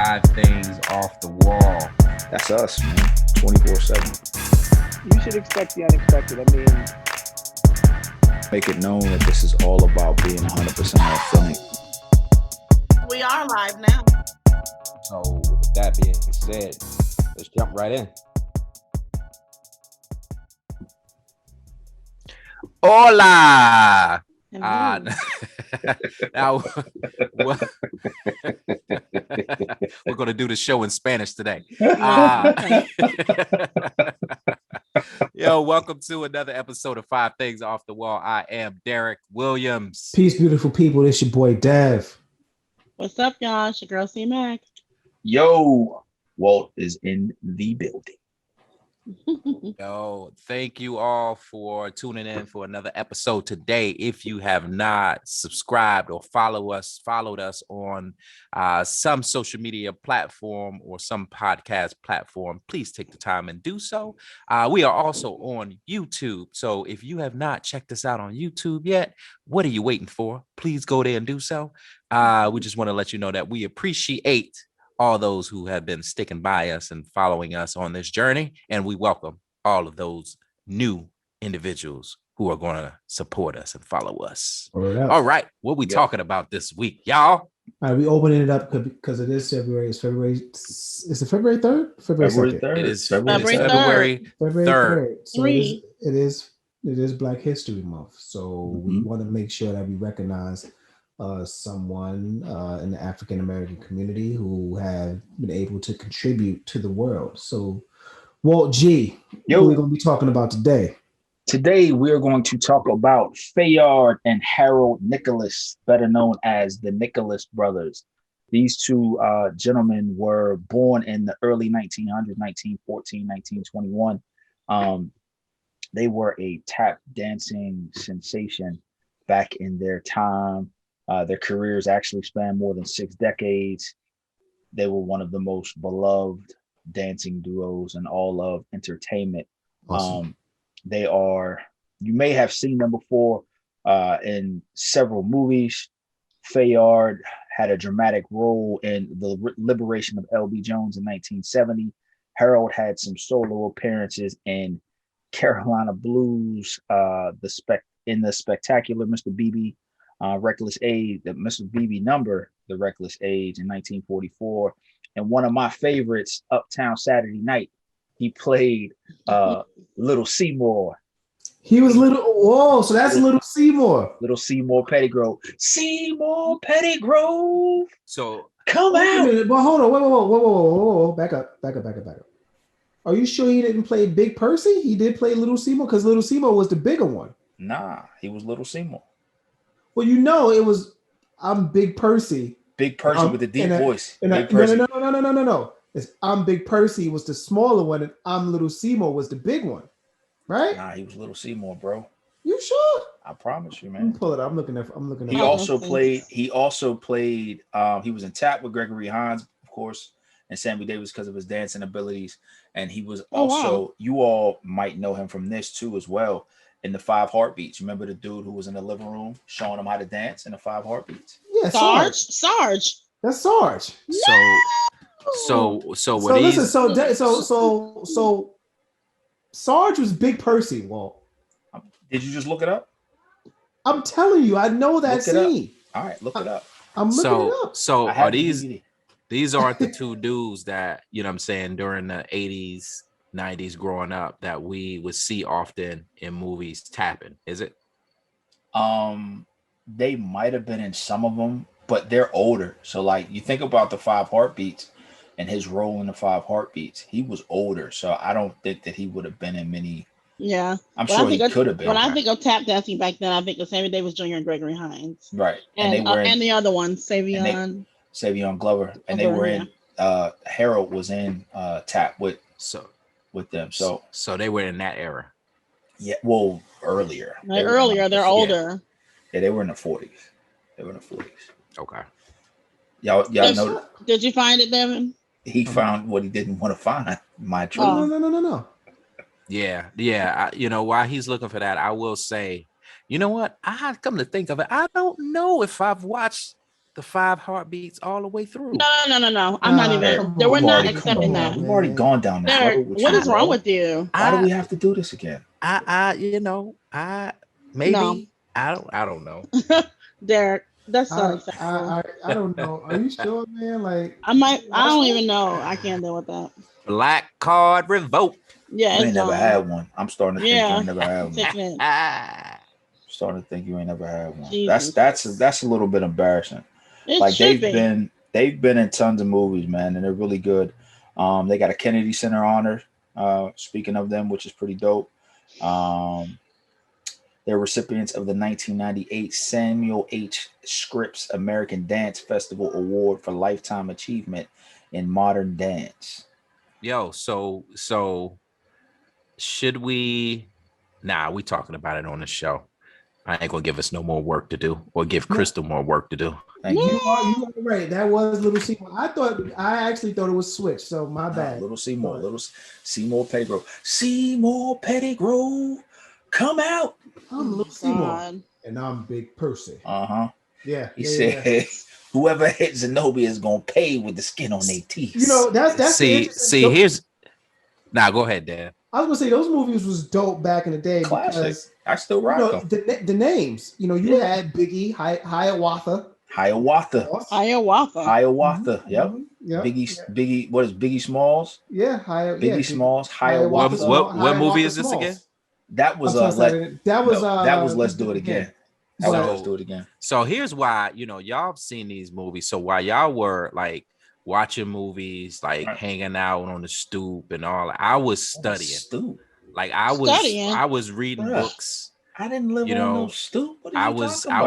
Five things off the wall. That's us, man. 24/7. You should expect the unexpected. I mean, Make it known that this is all about being 100% authentic. We are live now. So, with that being said, let's jump right in. Hola. Hello. Now, we're going to do the show in Spanish today. Yo, welcome to another episode of Five Things Off the Wall. I am Derek Williams. Peace, beautiful people. It's your boy Dev. What's up, y'all? It's your girl C Mac. Yo, Walt is in the building. Yo, thank you all for tuning in for another episode today. If you have not subscribed or followed us on some social media platform or some podcast platform, please take the time and do so. We are also on YouTube. So if you have not checked us out on YouTube yet, what are you waiting for? Please go there and do so. We just want to let you know that we appreciate all those who have been sticking by us and following us on this journey. And we welcome all of those new individuals who are going to support us and follow us. All right. What we talking about this week, y'all? All right, we opening it up because it is February. Is it February 3rd? February 2nd. It is February February 3rd. So Three. it is Black History Month. So we want to make sure that we recognize someone in the African American community who have been able to contribute to the world. So, Walt G, what are we going to be talking about today? Today, we're going to talk about Fayard and Harold Nicholas, better known as the Nicholas brothers. These two gentlemen were born in the early 1900s, 1914, 1921. They were a tap dancing sensation back in their time. Their careers actually spanned more than 6 decades. They were one of the most beloved dancing duos in all of entertainment. Awesome. You may have seen them before in several movies. Fayard had a dramatic role in the liberation of L.B. Jones in 1970. Harold had some solo appearances in Carolina Blues, in the spectacular Mr. Beebe. Reckless Age, the Mr. Beebe number, The Reckless Age in 1944. And one of my favorites, Uptown Saturday Night, he played Little Seymour. He was so that's Little Seymour. Little Seymour Pettigrew. Seymour Pettigrew. So Come out. But hold on, whoa, back up. Are you sure he didn't play Big Percy? He did play Little Seymour because Little Seymour was the bigger one. Nah, he was Little Seymour. Well, it was I'm Big Percy. Big Percy with the deep voice. No. It's I'm Big Percy was the smaller one, and I'm Little Seymour was the big one, right? Nah, he was Little Seymour, bro. You sure? I promise you, Let me man. pull it up. I'm looking at. He also played. He was in tap with Gregory Hines, of course, and Sammy Davis because of his dancing abilities. And he was also. You all might know him from this too, as well. In the 5 Heartbeats. Remember the dude who was in the living room showing him how to dance in the 5 Heartbeats? Yeah, Sarge. That's Sarge. So Sarge was Big Percy, Walt. Did you just look it up? I'm telling you, I know that scene. All right, look it up. I'm looking it up. So are these aren't the two dudes that, you know what I'm saying, during the 80s, 90s growing up that we would see often in movies tapping, is it? They might have been in some of them, but they're older. So like you think about the 5 Heartbeats and his role in the 5 Heartbeats, he was older. So I don't think that he would have been in many. Yeah. I'm sure he could have been. When I think of tap dancing back then, I think of Sammy Davis Jr. and Gregory Hines. Right. And the other one, Savion Glover. And they were in Harold was in tap with them. So they were in that era. Yeah, well, earlier. They're older. Yeah, they were in the 40s. Okay. Y'all know. Did you find it, Devin? He found what he didn't want to find. My truth. No. Yeah. While he's looking for that, I will say, you know what? I come to think of it, I don't know if I've watched the 5 heartbeats all the way through. No. I'm not even. Come We're on, not Derek, come accepting on, that. We've already gone down this Derek, road. with what you, is wrong bro. with you? Why do I- we have to do this again? I maybe No. I don't know. Derek, that's so I, acceptable. I don't know. Are you sure, man? Like, I don't even know. I can't deal with that. Black card revoked. Yeah, You it's ain't never gone. had one. I'm starting to think you Yeah. ain't never had one. Taking it. Starting to think you ain't never had one. Jesus. That's a little bit embarrassing. It Like should be. they've been in tons of movies, man, and they're really good. They got a Kennedy Center honor. Speaking of them, which is pretty dope. They're recipients of the 1998 Samuel H. Scripps American Dance Festival Award for Lifetime Achievement in Modern Dance. Yo, so should we? Nah, we talking about it on the show. I ain't gonna give us no more work to do, or give Crystal more work to do. Thank you you. are right. That was Little Seymour. I actually thought it was Switch. So my bad. Little Seymour, Seymour Pettigrew. Seymour Pettigrew, come out. I'm Little Oh, Seymour, God. and I'm Big Percy. Uh-huh. Yeah. He yeah. said, whoever hits Zenobia is gonna pay with the skin on their teeth. You know, that's the see. interesting- Here's. Nah, go ahead, Dan. I was gonna say those movies was dope back in the day Classic. because I still rock them. the names. You know, you had Biggie, Hiawatha, Hiawatha. Hiawatha. Hiawatha. Yep. Yeah. Biggie, what is Biggie Smalls? Yeah. Biggie Smalls, Hiawatha Hiawatha. What movie is this Smalls. again? That was I'm sorry, that was Let's Do It Again. That was Let's Do It Again. So here's why, y'all have seen these movies. So while y'all were like watching movies, like hanging out on the stoop and all, I was studying. Stoop. Like I was reading books. I didn't live on no stoop. What are you talking about?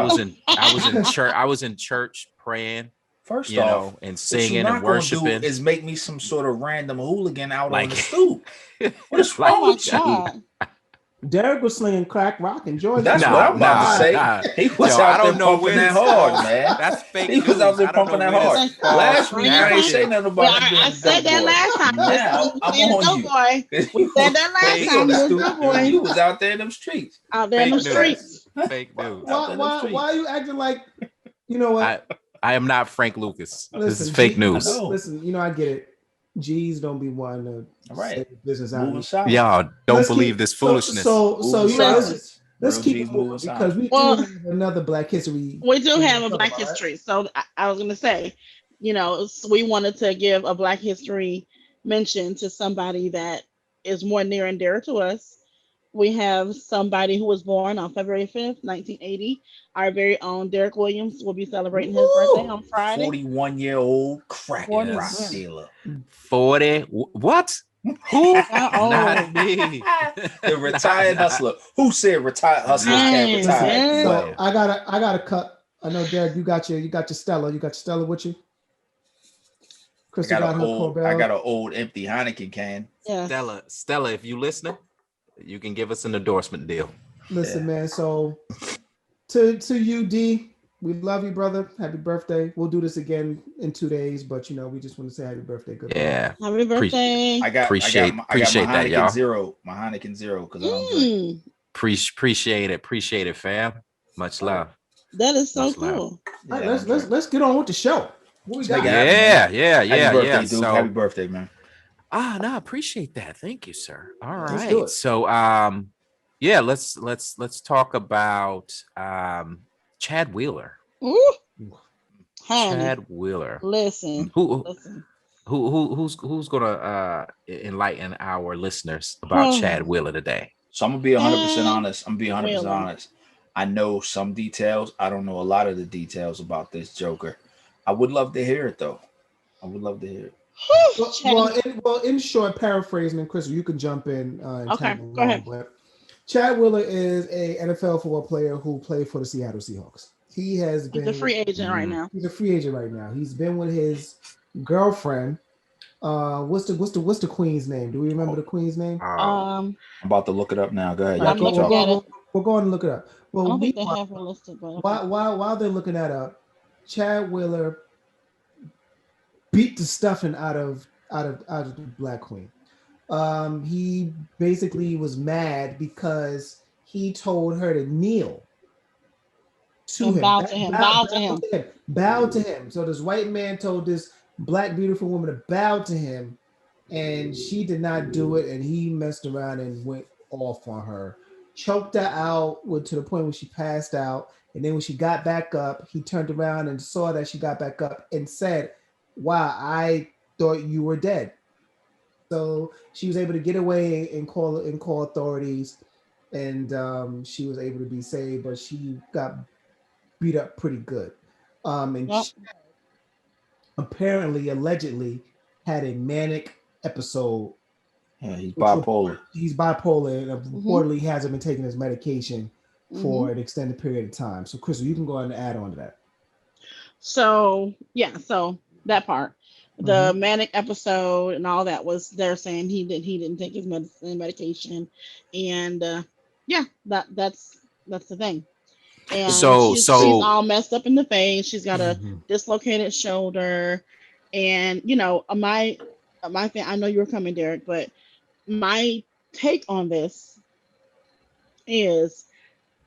I was in church. I was in church praying. First you off, know, and singing and what worshiping. you're not gonna do is make me some sort of random hooligan out Like- on the stoop. What is Oh wrong my with you? God. Derek was slinging crack rock and Georgia. That's what I'm about to say. He was Yo, I out don't there know pumping where that this hard, falls. man. That's fake He was news. out there I don't pumping know that where hard. this falls Last from week that I ain't shit. say nothing Well, about him being I a said dope that boy. last time. Now I'm on you. Boy. We said that last He time. on the He was stoop. that boy. You was out there in them streets. Out there in the Fake news. streets. Fake news. Why are you acting like, you know what? I am not Frank Lucas. This is Listen, fake G- news. I know. Listen, I get it. G's don't be wanting to Right. say business out. Moving south. Y'all don't Let's believe keep- this foolishness. So Moving you know, south. let's Real keep G's it moving moving because we Well- do have another Black History. We do have a Talk Black about, right? History. So I was going to say, we wanted to give a Black History mention to somebody that is more near and dear to us. We have somebody who was born on February 5th, 1980. Our very own Derek Williams will be celebrating his birthday on Friday. 41-year-old crack 40, rock yeah. dealer. 40. What? Who? How old? Not me. The retired hustler. Who said retired hustlers can't Dang, retire? man. So Well, I gotta cut. I know Derek, you got your Stella. You got your Stella with you. I Crystal got got her Corbel. an old empty Heineken can. Yes. Stella, if you listening, you can give us an endorsement deal. Listen, man. So to you, D, we love you, brother. Happy birthday. We'll do this again in 2 days, but we just want to say happy birthday. Good. Yeah. Happy birthday. Appreciate my that, Heineken y'all. Zero. My Heineken Zero because I don't drink. Appreciate it, fam. Much love. That is so Much love. cool. All right, Yeah, let's get on with the show. What we got? Make it happen, Yeah. Happy birthday, Yeah. dude. So, Happy birthday, man. no, appreciate that. Thank you, sir. All Let's do right. it. So, let's talk about Chad Wheeler. Ooh. Honey, Chad Wheeler. listen. Who's gonna enlighten our listeners about Hmm. Chad Wheeler today? So I'm gonna be 100% honest. I'm gonna be 100% Really? honest. I know some details. I don't know a lot of the details about this Joker. I would love to hear it though. I would love to hear it. In short, paraphrasing, and Crystal, you can jump in. And Okay, tag go ahead. along, but Chad Wheeler is a NFL football player who played for the Seattle Seahawks. He has been He's a free agent right now. He's a free agent right now. He's been with his girlfriend. What's the queen's name? Do we remember the queen's name? I'm about to look it up now. Go ahead. I'm Y'all keep looking talking. at it. We're going to look it up. I Well, don't think they meanwhile, have her listed, but okay. while they're looking that up, Chad Wheeler beat the stuffing out of the Black Queen. He basically was mad because he told her to kneel to And him. bow to him. Bow to him. Bow to him. So this white man told this black beautiful woman to bow to him, and she did not do it, and he messed around and went off on her, choked her out to the point where she passed out. And then when she got back up, he turned around and saw that she got back up and said, "Wow, I thought you were dead." So she was able to get away and call authorities, and she was able to be saved, but she got beat up pretty good. And Yep. she apparently, allegedly, had a manic episode. Yeah, he's bipolar. He's bipolar, and Mm-hmm. reportedly he hasn't been taking his medication for an extended period of time. So, Crystal, you can go ahead and add on to that. So yeah, so that part, the manic episode and all that was they're saying he didn't take his medication, and yeah, that's the thing. And she's all messed up in the face. She's got a dislocated shoulder, and my thing. I know you were coming, Derek, but my take on this is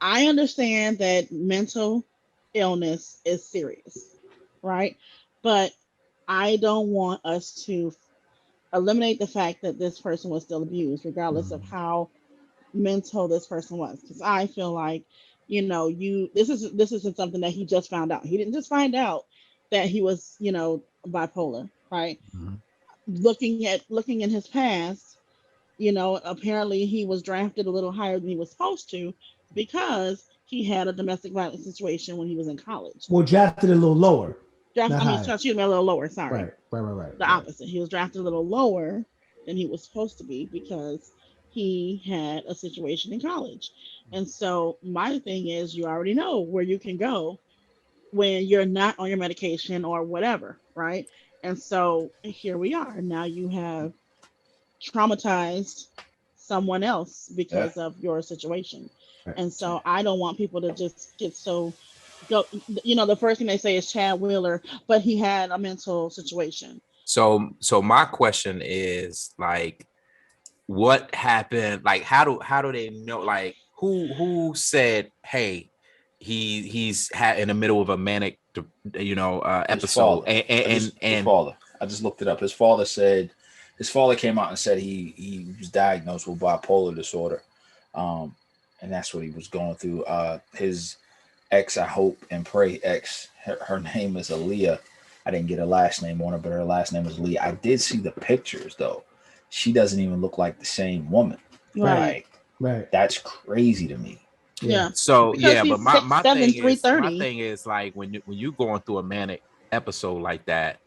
I understand that mental illness is serious, right? But I don't want us to eliminate the fact that this person was still abused, regardless of how mental this person was. Because I feel like, this isn't something that he just found out. He didn't just find out that he was, bipolar, right? Looking in his past, apparently he was drafted a little higher than he was supposed to because he had a domestic violence situation when he was in college. Well, drafted a little lower. Excuse me, a little lower. Sorry. Right. The opposite. He was drafted a little lower than he was supposed to be because he had a situation in college. And so my thing is, you already know where you can go when you're not on your medication or whatever, right? And so here we are. Now you have traumatized someone else because of your situation. Right. And so I don't want people to just get so the first thing they say is Chad Wheeler, but he had a mental situation. So my question is, like, what happened? Like, how do they know? Like, who said, hey, he's in the middle of a manic episode? His father. I just looked it up. His father came out and said he was diagnosed with bipolar disorder, and that's what he was going through. His ex, I hope and pray ex, her name is Aaliyah. I didn't get her last name on her, but her last name is Lee. I did see the pictures though. She doesn't even look like the same woman. Right. That's crazy to me. Yeah. So because yeah, but my thing is is like when you going through a manic episode like that,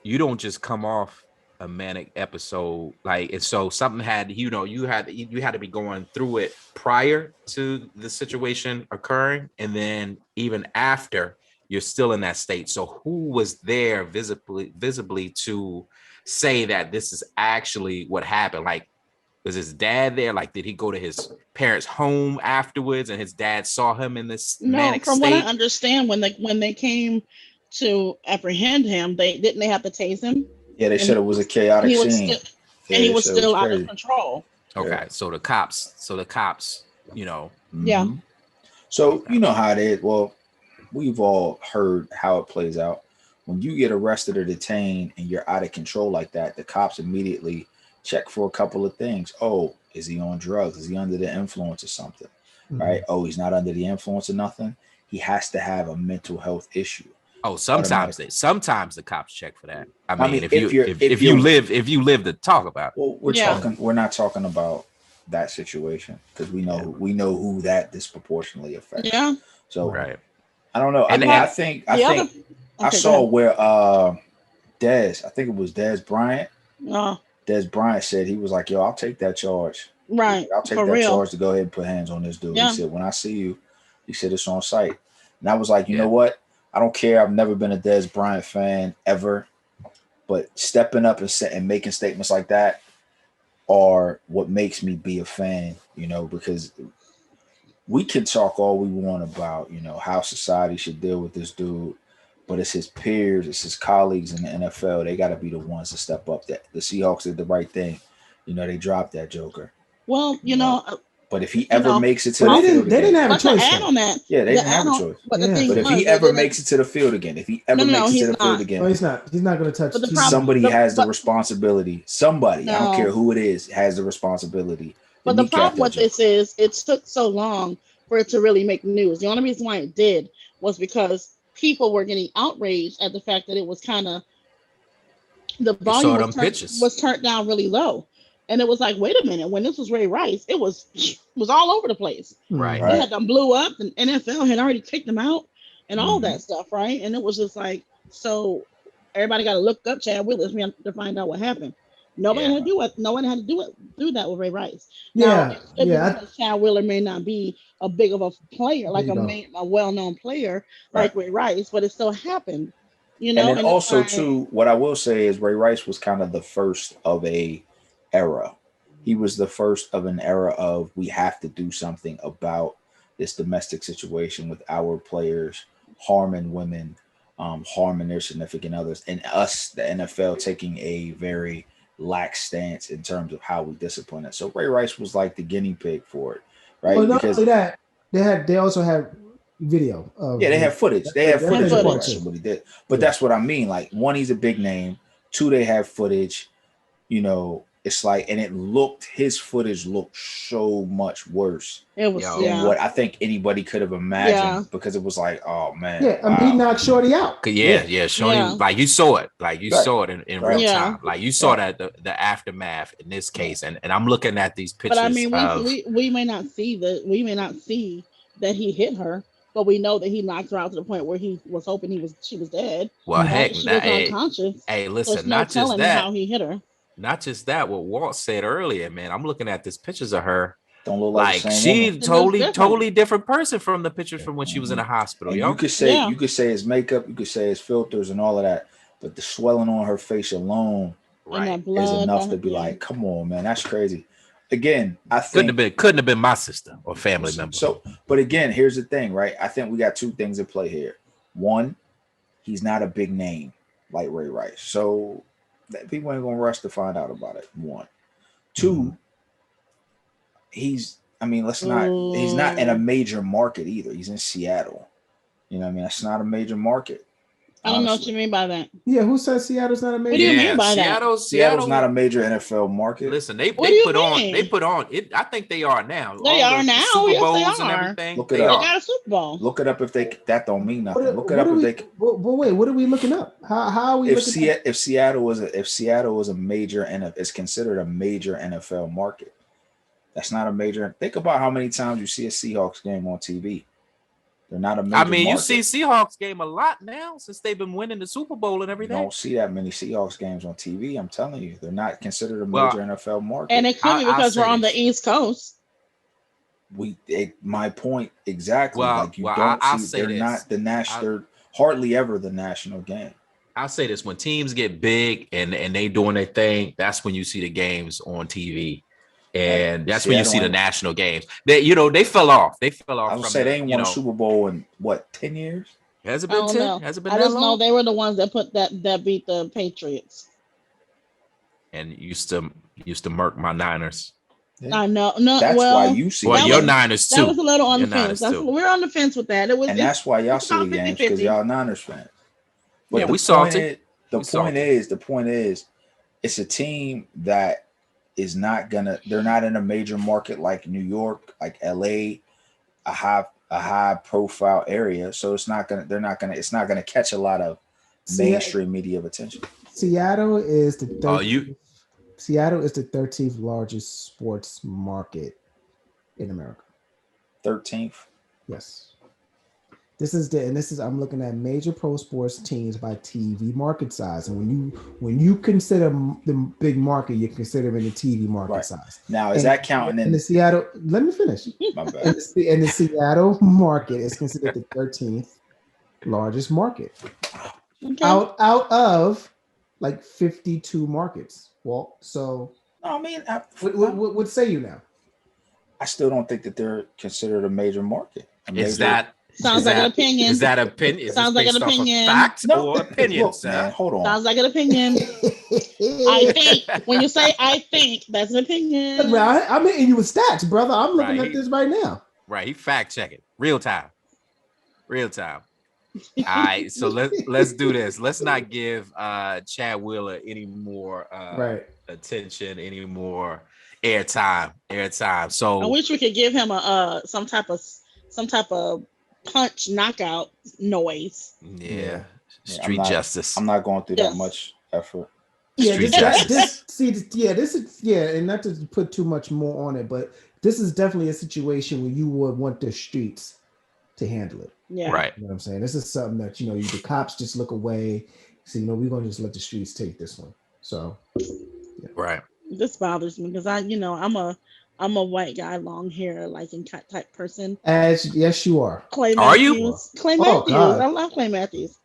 you don't just come off a manic episode, like, and so something had you had to be going through it prior to the situation occurring, and then even after you're still in that state. So who was there visibly to say that this is actually what happened? Like, was his dad there? Like, did he go to his parents' home afterwards and his dad saw him in this manic from state? what I understand, when they came to apprehend him, they have to tase him. Yeah, they said it was a chaotic scene. He was still out of control. Okay, yeah. So the cops, Yeah. So you know how it is. Well, we've all heard how it plays out. When you get arrested or detained and you're out of control like that, the cops immediately check for a couple of things. Oh, is he on drugs? Is he under the influence of something? Right? Oh, he's not under the influence of nothing. He has to have a mental health issue. Oh, sometimes the cops check for that. I mean, if you live to talk about it. Well, we're not talking about that situation because we know who that disproportionately affects. Yeah. So right. I don't know. I saw where Dez, I think it was Dez Bryant. Dez Bryant said he was like, yo, I'll take that charge. Right. I'll take that charge to go ahead and put hands on this dude. Yeah. He said, when I see you, he said it's on site. And I was like, you know what? I don't care. I've never been a Dez Bryant fan ever. But stepping up and making statements like that are what makes me be a fan, because we can talk all we want about, how society should deal with this dude. But it's his peers, it's his colleagues in the NFL. They got to be the ones to step up. That the Seahawks did the right thing. They dropped that joker. Well, But if he You ever know, makes it to But the they field didn't again, have a but to choice. add though. on that, yeah, they the didn't have add a on, choice. but the Yeah. thing But if was, he they ever didn't. makes it to the field again, if he ever No, makes it he's to the field not. again, No, he's not. He's not going to touch. But the TV. problem- somebody the- has the but- responsibility. Somebody, I don't care No. who it is, has the responsibility to But the kneecap problem that with joint. this is it took so long for it to really make news. The only reason why it did was because people were getting outraged at the fact that it was kind of the You saw volume them pictures. was turned down really low. And it was like, wait a minute, when this was Ray Rice, it was all over the place. Right. They Right. had them blew up, and NFL had already kicked them out and all Mhm. that stuff, right? And it was just like, so everybody got to look up Chad Willis to find out what happened. Nobody Yeah. had to do it. No one had to do that with Ray Rice. Yeah, Now, it could be yeah. because Chad Wheeler may not be a big of a player, like There you go. a well-known player like Ray Rice, but it still happened, you And know. then it's also like, too, what I will say is Ray Rice was kind of the first of a era. He was the first of an era of we have to do something about this domestic situation with our players harming women, harming their significant others, and us, the NFL, taking a very lax stance in terms of how we discipline it. So Ray Rice was like the guinea pig for it, right? Well, not Because only that, they also have video of. yeah, they have footage. They have That's footage of footage. Russell, what he did. But Yeah. that's what I mean. Like, one, he's a big name. Two, they have footage. You know, it's like, and his footage looked so much worse it was, Yo. than yeah. what I think anybody could have imagined, Yeah. because it was like, oh man, Yeah, I mean, he knocked Shorty out. Yeah, Shorty, Yeah. like you saw it, like you Right. saw it in Right. real Yeah. time, like you saw Right. that the aftermath in this case, and I'm looking at these pictures. But I mean, of, we may not see that he hit her, but we know that he knocked her out to the point where he was hoping she was dead. well, Mhm. heck, She was hey, unconscious. hey, So listen, there's no not just telling that, how he hit her. not just that. What Walt said earlier, man, I'm looking at these pictures of her. don't look like Like the same she woman. looks totally, different. totally different person from the pictures from when she was in the hospital. And Yo, you could say Yeah. his makeup, you could say his filters and all of that, but the swelling on her face alone And right? that is blood. enough to be like, come on, man, that's crazy. Again, I think Couldn't have been my sister or family member. so. But again, here's the thing, right? I think we got two things at play here. One, he's not a big name like Ray Rice, so people ain't gonna rush to find out about it. One, two, he's not in a major market either. He's in Seattle. You know what I mean? That's not a major market. I don't know what honestly. you mean by that. Yeah, who says Seattle's not a major? What do you mean by that? Seattle's not a major NFL market. Listen, they What do you put on mean? they put on it. I think they are now. They All are the now. Super Yes, they Bowls and are. everything. Look it They up. They are. got a Super Bowl. Look it up if that don't mean nothing. What, Look what it up are if we, they but wait, what are we looking up? How are we if looking up? if Seattle was a major and it's considered a major NFL market. That's not a major. Think about how many times you see a Seahawks game on TV. They're not a major I mean, market. you see Seahawks game a lot now since they've been winning the Super Bowl and You everything. don't see that many Seahawks games on TV. I'm telling you, they're not considered a Well, major NFL market. And it could be I'll because say we're on this. the East Coast. My point exactly. Well, like you well, don't I'll see. say They're this. not the national. They're hardly ever the national game. I'll say this: when teams get big and they doing their thing, that's when you see the games on TV, and that's when you Seattle see the ain't- national games. They fell off. They fell off. I would from say the, they ain't won a Super Bowl in what 10 years. Has it I been don't 10? know. Has it been I that just know long? they were the ones that beat the Patriots. And used to murk my Niners. Yeah. I know. No, That's well, why you see. Well, that your was- Niners too. that was a little on Your the fence. Niners too. We're on the fence with that. And that's why y'all it's see the about games 50-50. because y'all Niners fans. But Yeah, the we point salty. is, the point is, it's a team that is not gonna. They're not in a major market like New York, like LA, a high profile area. So it's not gonna. They're not gonna. It's not gonna catch a lot of mainstream media attention. Seattle is the 13th, Oh, you Seattle is the 13th largest sports market in America. 13th. Yes. This is I'm looking at major pro sports teams by TV market size, and when you consider the big market, you're considering the TV market Right. size. Now is that counting In in? the Seattle, let me finish. My In bad. the Seattle market is considered the 13th largest market Okay. out of like 52 markets. Well, so No, I mean, what say you now? I still don't think that they're considered a major market. is that Sounds Is like an that- opinion. Is that opinion? Is Sounds this like an based off of opinion. fact or opinion, Look, man, sir? hold on. Sounds like an opinion. I think when you say I think, that's an opinion. I'm hitting you with stats, brother. I'm looking Right. at this right now. Right, he fact checking real time. All right, so let's do this. Let's not give Chad Wheeler any more Right. attention, any more airtime. I So wish we could give him a some type of punch knockout noise. yeah, Yeah, street I'm not- justice. I'm not going through Yes. that much effort. Yeah, Street this, justice. this is and not to put too much more on it, but this is definitely a situation where you would want the streets to handle it. Yeah. Right. You know what I'm saying? This is something that the cops just look away. So we're gonna just let the streets take this one. So Right. This bothers me because I'm a white guy, long hair, like in cat type person. yes, you are. Clay Are you? Matthews. Clay Oh, Matthews. God. I love Clay Matthews.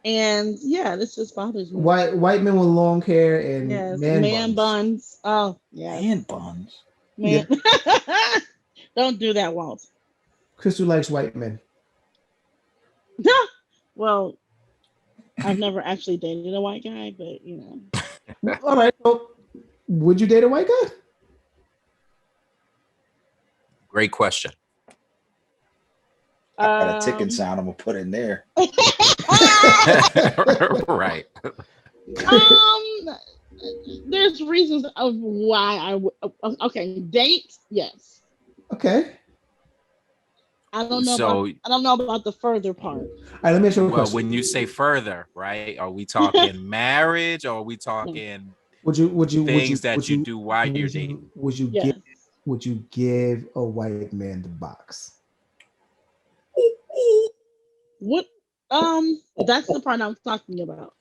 And yeah, this just bothers me. White men with long hair and Yes, man buns. buns. Oh, yeah. And buns. Man. Don't do that, Walt. Crystal likes white men. Well, I've never actually dated a white guy, but All right. So would you date a white guy? Great question. I got a ticking sound I'm gonna put in there. Right. There's reasons of why I would. Okay, date, yes. Okay. I don't know. So- I don't know about the further part. All right, let me ask you a Well, question. when you say further, right? Are we talking marriage or are we talking Would you things that you do while you're would you- dating? Yes. Would you give a white man the box? What? That's the part I'm talking about.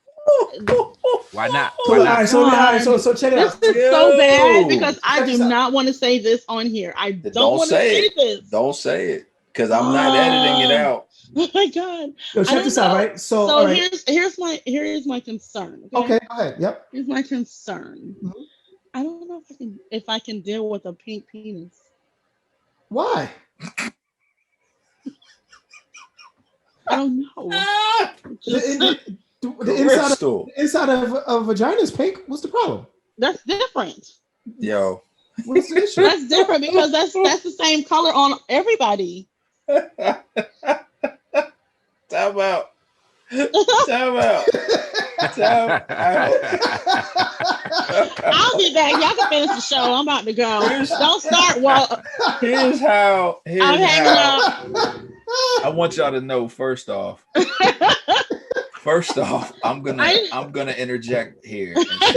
Why not? So, Why all not? right, so check it This out. is so bad Yo. because I Check do this out. not want to say this on here. I Don't don't want to say say it. this. Don't say it, because I'm not editing it out. Oh my god. Yo, I check don't this out, know. right? So, So all right. here's my concern. Okay, go ahead. Yep. Here's my concern. Mhm. I don't know if I can deal with a pink penis. Why? I don't know. Just- Crystal. The inside of a vagina is pink. What's the problem? that's different. Yo. What's the issue? That's different because that's the same color on everybody. Time out. Time out. Time out. I'll be back. Y'all can finish the show. I'm about to go. Don't start, Walt. Here's how. I'm hanging up. I want y'all to know. First off, I'm gonna interject here and say,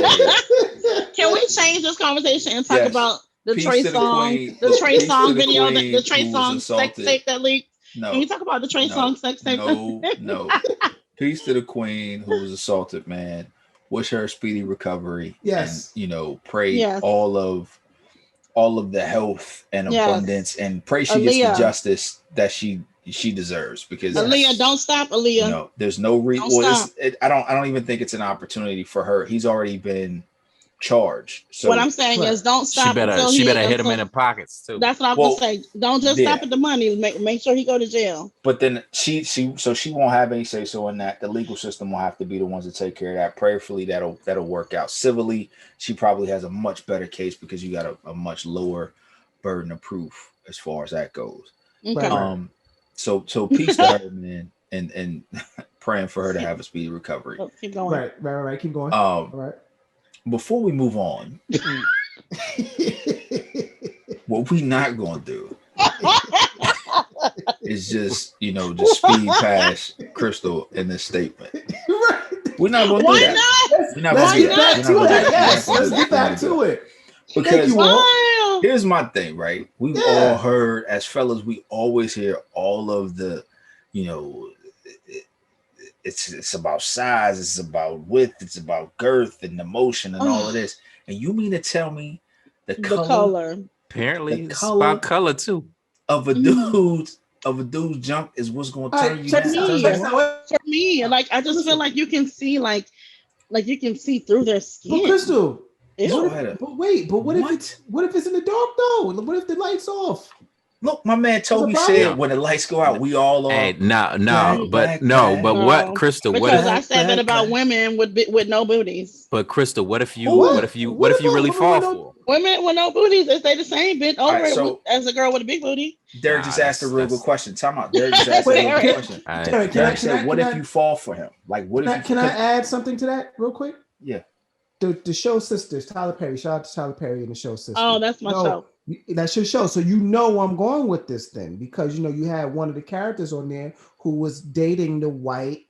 Can we change this conversation and talk Yes. about the Peace Trey to the Songz, queen. the Trey Peace to Songz the video, queen the Trey who was Songz sex assaulted. tape that leaked? no, Can you talk about the Trey no, Songz sex tape? no. Peace to the queen who was assaulted, man. Wish her a speedy recovery. Yes. And pray Yes. all of the health and Yes. abundance, and pray she gets Aaliyah. the justice that she deserves, because Aaliyah, don't stop, Aaliyah. there's no reason. Don't Well, stop. I don't even think it's an opportunity for her. He's already been charged. So What I'm saying Right. is, don't She stop. better until hit him in until- the pockets too. That's what I was Well, gonna say. Don't just yeah. stop at the money. Make sure he go to jail. But then she won't have any say so in that. The legal system will have to be the ones to take care of that. Prayerfully, that'll work out. Civilly, she probably has a much better case because you got a much lower burden of proof as far as that goes. Okay. Right. So peace to her, man, and praying for her to have a speedy recovery. Oh, keep going. Right. Keep going. All right. Before we move on, what we not gonna do is just speed past Crystal in this statement. Right. We're not gonna Why do that. not? We're not Let's gonna do get that. back We're to not it. gonna do that. Yes, We're not let's gonna get do that. back to it. Because you, Walt. Wow. here's my thing, right? We've Yeah. all heard, as fellas, we always hear all of the, it's about size, it's about width, it's about girth and emotion and all of this. And you mean to tell me the The color, color. Apparently, the it's color- about color too. of a Mm. dude's junk is what's going to All turn right, you check down? this out. Me. Check this out. For me, like I just feel like you can see, like you can see through their But skin. Crystal, Ew. What? but wait, but what if it's in the dark though? What if the light's off? Look, my man Toby problem. said when the lights go out, we all are. Hey, no, Black, but black. what, No, Crystal? What because if? I said that Black, about black. women with no booties. But Crystal, what if you? What? What if you? What What if you about really women fall with no- for? Women with no booties, they stay the same, bent over right, so- as a girl with a big booty. Derek Nah, just asked a real that's- good question. Time out. Derek just asked a real Derek. good question. All right. Derek, Derek said, can "What I- if you fall for him? Like, what if you Can I add something to that real quick? Yeah. The show sisters, Tyler Perry. Shout out to Tyler Perry and the show sisters. Oh, that's my show. That's your show. So you know where I'm going with this thing because you had one of the characters on there who was dating the white.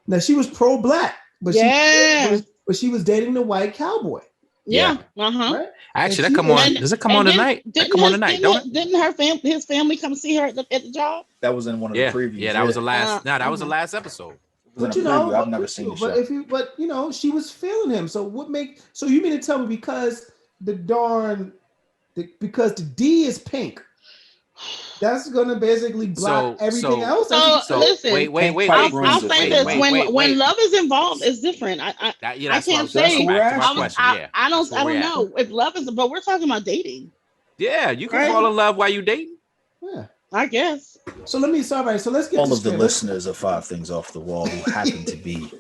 Now she was pro-black, but Yeah. she was dating the white cowboy. Yeah. Uh-huh. Right? Actually, And that come she- on. and- Does it come on tonight? That come on tonight, don't it? Didn't his family come see her at the job? That was in one of Yeah, the previews. yeah. That was the last. No, that was the last episode. It was But in a preview. I've never seen the but show. she was feeling him. So so you mean to tell me because because the D is pink, that's gonna basically block everything else? So listen, wait. I'll say this: wait. when love is involved, it's different. I can't say. I don't know if love is, but we're talking about dating. Yeah, you can fall in love while you dating. Yeah, I guess. So so let's get all this of the straight. listeners of Five Things Off the Wall who happen to be.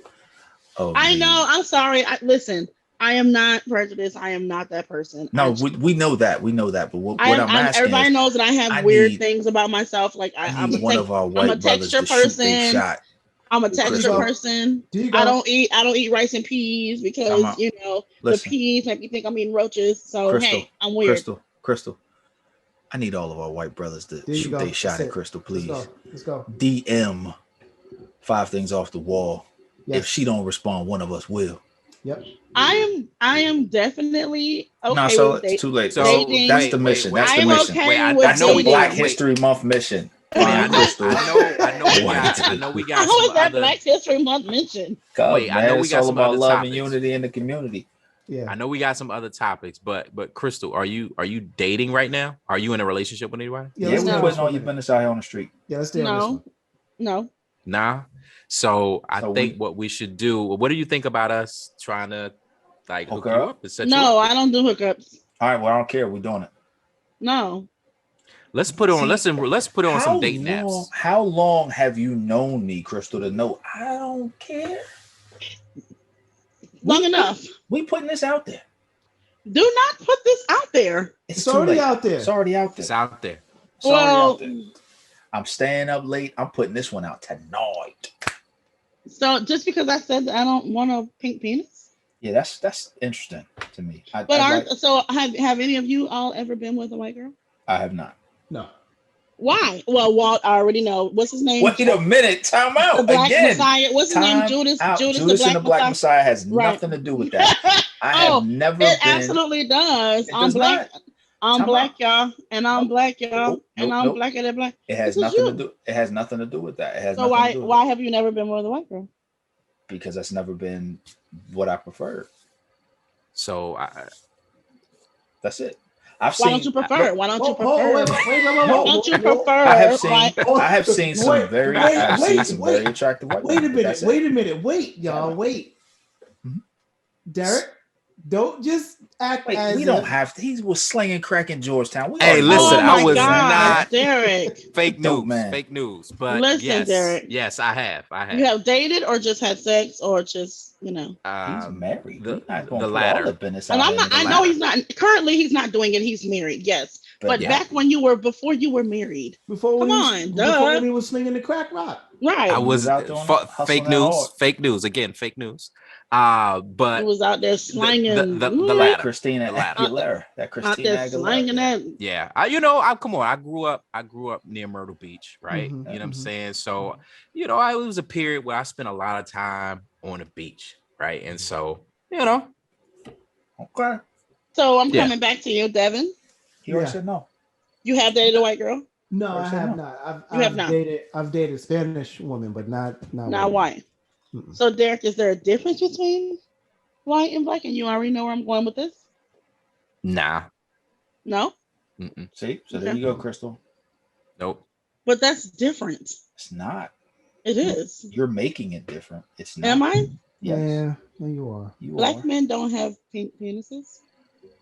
I know. I'm sorry. Listen. I am not prejudiced. I am not that person. No, we know that. We know that. But what I'm asking everybody knows that I have weird things about myself. Like I'm a texture person. I'm a texture person. I don't eat rice and peas because the peas make me think I'm eating roaches. So Crystal, hey, I'm weird. Crystal. I need all of our white brothers to shoot their shot at Crystal, please. Let's go. DM Five Things Off the Wall. Yes. If she don't respond, one of us will. Yep. I am definitely okay. No, so it's too late. So dating. That's the mission. That's the I am mission. okay with That's the dating. Black History Month mission. I know we got How some is that other, Black History Month mentioned? Wait, I know we it's got all some about other love topics. and unity in the community. Yeah. I know we got some other topics, but Crystal, are you dating right now? Are you in a relationship with anybody? Yeah, we're putting all your business out here on the street. Yeah, let's stay on this one. No. Nah. So I think what we should do. What do you think about us trying to hook you up and set you up? I don't do hookups. All right, well, I don't care. We're doing it. No. Let's put on. Let's put on some dating apps. How long have you known me, Crystal, to know I don't care? Long enough. We putting this out there. Do not put this out there. It's already out there. It's already out there. It's out there. It's already out there. I'm staying up late. I'm putting this one out tonight. So just because I said that I don't want a pink penis? Yeah, that's interesting to me. Have any of you all ever been with a white girl? I have not. No. Why? Well, Walt, I already know. What's his name? Wait a minute. Time out. The Black Again. Messiah. What's his name? Judas. Judas and the Black Messiah has nothing to do with that. I have never been. It absolutely does. I'm black. I'm black, y'all, and I'm black, y'all, and I'm blacker than black. It has nothing to do. It has nothing to do with that. It has. So why have you never been with a white girl? Because that's never been what I preferred. So that's it. Why don't you prefer? Why don't you prefer? Why don't you prefer? I have seen some very attractive white women. Wait a minute. Wait, y'all. Wait. Derek, don't just act as we don't have to. He was slinging crack in Georgetown. Hey, listen, I was not Derek. Fake news, fake news. But listen, Derek. Yes, I have. You have dated or just had sex or just he's married. The latter. And I know he's not. Currently, he's not doing it. He's married. Yes, but back when before you were married. Before he was slinging the crack rock. Right. I was fake news. Fake news again. Fake news. But he was out there slanging the latter. Christina Aguilera. That Christina Aguilera. Slanging that. Yeah. I grew up near Myrtle Beach, right? Mm-hmm. You know what I'm saying? So, it was a period where I spent a lot of time on the beach, right? And so, Okay. So I'm coming back to you, Devin. You already said no. You have dated a white girl? No, I have not. I've dated Spanish women, but not white. Mm-mm. So Derek, is there a difference between white and black? And you already know where I'm going with this? Nah. No? Mm-mm. See? So there you go, Crystal. Nope. But that's different. It's not. It is. You're making it different. It's not. Am I? Yes. Yeah, you are. Black men don't have pink penises.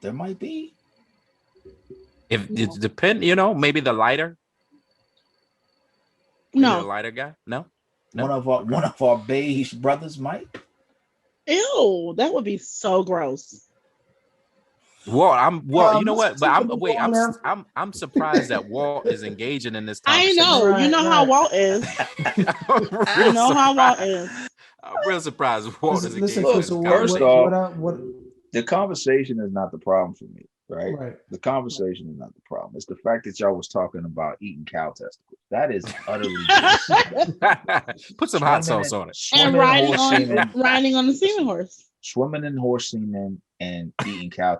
There might be. If it depend, you know, maybe the lighter. Maybe the No. lighter guy. No. No. One of our beige brothers might. Ew, that would be so gross. Well, you know let's what? But continue to move on now. I'm surprised that Walt is engaging in this I conversation. know. You Right, know how right. Walt is. I'm I real know how Walt surprised. is. I'm real surprised Walt is Listen, engaging in this Crystal, First conversation. off, what the conversation is not the problem for me, right? right. The conversation is not the problem. It's the fact that y'all was talking about eating cow testicles. That is utterly Put some hot Swimming sauce in- on it. swimming And in riding horse on semen, riding on the semen horse. swimming in horse semen and eating cow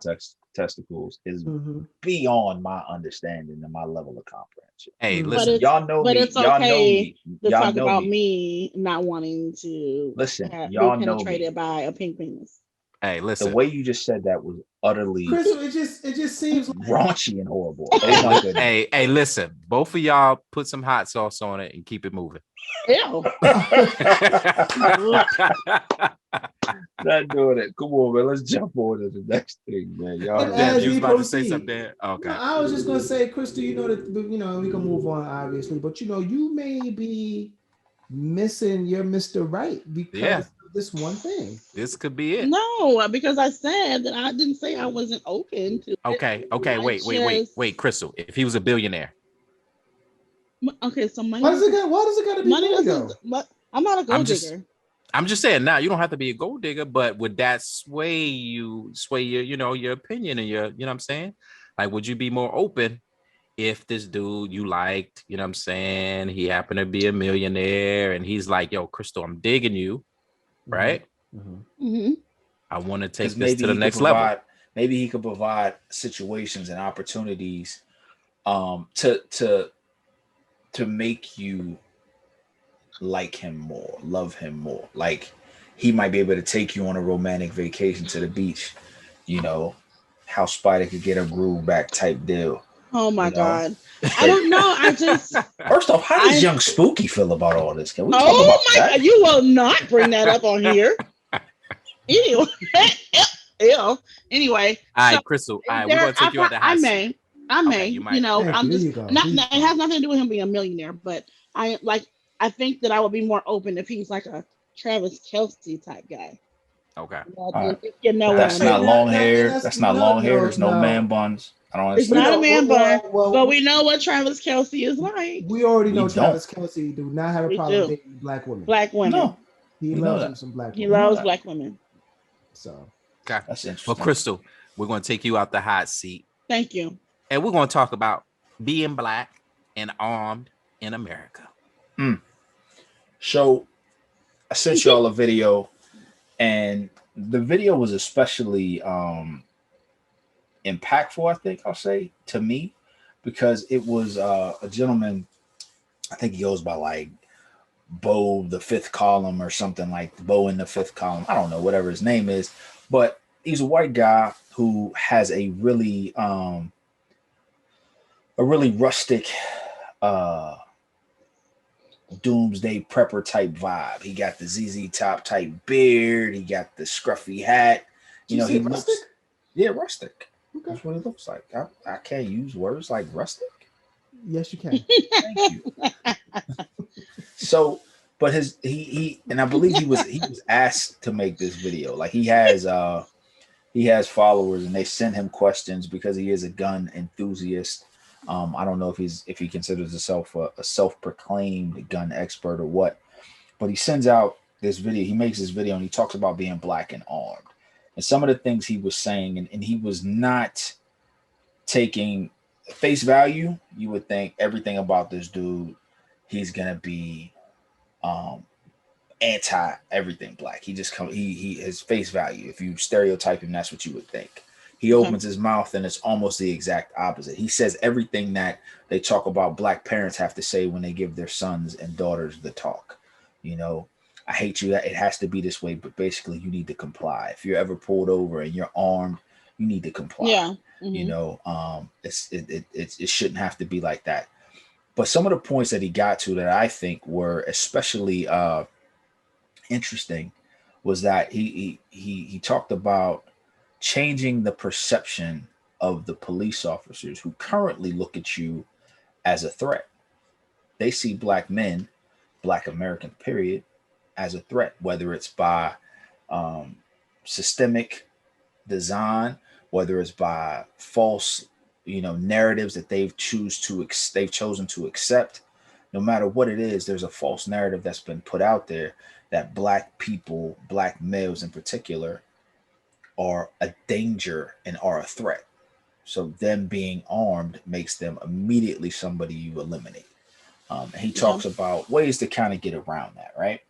testicles is Mhm. beyond my understanding and my level of comprehension. Hey, But listen. Y'all know but me. it's Y'all know okay me. To Y'all talk know about me. me not wanting to Listen, be y'all know penetrated me. by a pink penis. Hey, The listen. way you just said that was utterly Crystal, it just seems like raunchy and horrible. Hey, Oh my goodness. hey, listen. Both of y'all put some hot sauce on it and keep it moving. Ew. Not doing it. Come on, man. Let's jump on to the next thing, man. Y'all And Damn, as you was we about to say proceed. something there. Okay. No, I was just gonna say, Crystal, you know that we can move on, obviously, but you may be missing your Mr. Right because Yeah. of this one thing. This could be it. No, because I said that I didn't say I wasn't open to it. Okay. I Wait, Crystal. If he was a billionaire, Okay, so money. Why does it got to be money money doesn't. though? But I'm not a gold just- digger. I'm just saying now you don't have to be a gold digger, but would that sway your, your opinion and your, you know what I'm saying? Like, would you be more open if this dude you liked, you know what I'm saying? He happened to be a millionaire and he's like, yo, Crystal, I'm digging you, right? Mhm. Hmm. I want to take Because this to the he could next level. Maybe he could provide situations and opportunities to make you like him more, love him more. Like he might be able to take you on a romantic vacation to the beach, how Spider could get a groove back type deal. Oh my You know? God. I don't know. I just. First off, how does Young Spooky feel about all this? Can we talk Oh about my that? God. You will not bring that up on here. Anyway. Ew. Anyway. All so right, Crystal. All right, we're there- gonna take you out the I hot seat. may. I may. you might. Thank I'm you. There just you go. not. There you It go. has nothing to do with him being a millionaire, but I think that I would be more open if he's like a Travis Kelsey type guy. Okay. right. If you know what That's I mean. not long Now, hair. that's- That's not no, long hair. no, There's no no. man buns. I don't It's understand. not a man bun, well, but we know what Travis Kelsey is like. we already We know don't. Travis Kelsey do not have a We problem do. dating black women. Black women. No, He we know loves that. him some black He women. loves that. black women. So Okay. that's interesting. Well, Crystal, we're gonna take you out the hot seat Thank you. and we're gonna talk about being black and armed in America. So I sent y'all a video, and the video was especially impactful, I think I'll say, to me, because it was a gentleman, I think he goes by like Bo the Fifth Column or something, like Bo in the Fifth Column. I don't know, whatever his name is, but he's a white guy who has a really rustic doomsday prepper type vibe. He got the ZZ Top type beard. He got the scruffy hat. Did you say He rustic? looks rustic. Okay. That's what it looks like. I can't use words like rustic. Yes, you can. Thank you. So, but he and I believe he was asked to make this video. Like he has followers and they send him questions because he is a gun enthusiast. I don't know if he considers himself a self-proclaimed gun expert or what, but he sends out this video. He makes this video and he talks about being black and armed. And some of the things he was saying, and he was not taking face value. You would think everything about this dude, he's gonna be anti everything black. He just he his face value. If you stereotype him, that's what you would think. He opens his mouth and it's almost the exact opposite. He says everything that they talk about black parents have to say when they give their sons and daughters the talk. I hate you. It has to be this way, but basically you need to comply. If you're ever pulled over and you're armed, you need to comply. Yeah. It shouldn't have to be like that. But some of the points that he got to that I think were especially interesting was that he talked about changing the perception of the police officers who currently look at you as a threat. They see black men, black American period, as a threat, whether it's by um, systemic design, whether it's by false, narratives that they've chosen to accept. No matter what it is, there's a false narrative that's been put out there that black people, black males in particular, are a danger and are a threat. So them being armed makes them immediately somebody you eliminate. And he talks about ways to kind of get around that, right?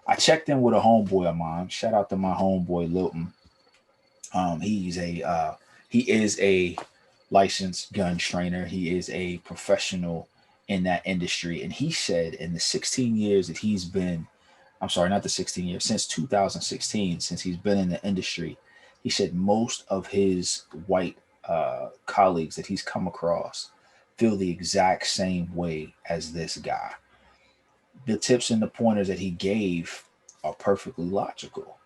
I checked in with a homeboy of mine. Shout out to my homeboy Lilton. He is a licensed gun trainer. He is a professional in that industry. And he said in the 16 years that he's been, I'm sorry, not the 16 years, since 2016, since he's been in the industry, he said most of his white colleagues that he's come across feel the exact same way as this guy. The tips and the pointers that he gave are perfectly logical.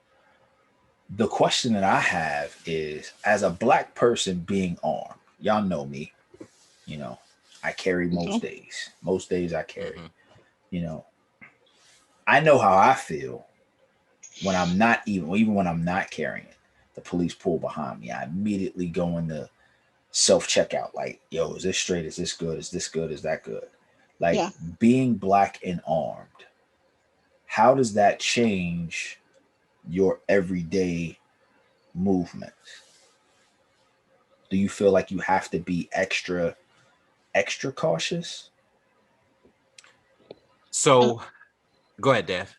The question that I have is, as a black person being armed, y'all know me, I carry most days. Most days I carry, I know how I feel when I'm not even when I'm not carrying it. The police pull behind me. I immediately go into self-checkout. Like, yo, is this straight? Is this good? Is this good? Is that good? Like being black and armed, how does that change your everyday movement? Do you feel like you have to be extra cautious? So go ahead, Dev.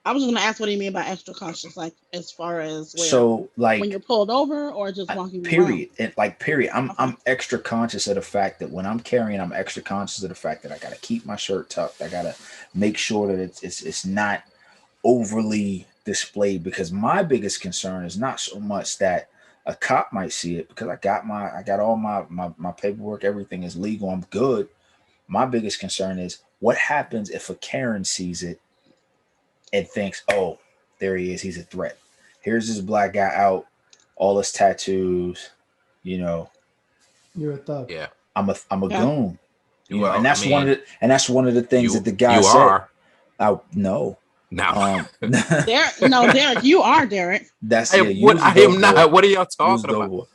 I was going to ask, what do you mean by extra cautious? Like, as far as where? So, like, when you're pulled over or just walking period around? And like period, I'm extra conscious of the fact that when I'm carrying, I'm extra conscious of the fact that I got to keep my shirt tucked. I got to make sure that it's not overly displayed, because my biggest concern is not so much that a cop might see it, because I got all my paperwork, everything is legal, I'm good. My biggest concern is what happens if a Karen sees it and thinks, oh, there he is, he's a threat. Here's this black guy out, all his tattoos, You're a thug. Yeah. I'm a goon. Well, and that's one of the things that the guy you said. Are. No. Derek, you are Derek. That's I am not. What are y'all talking about?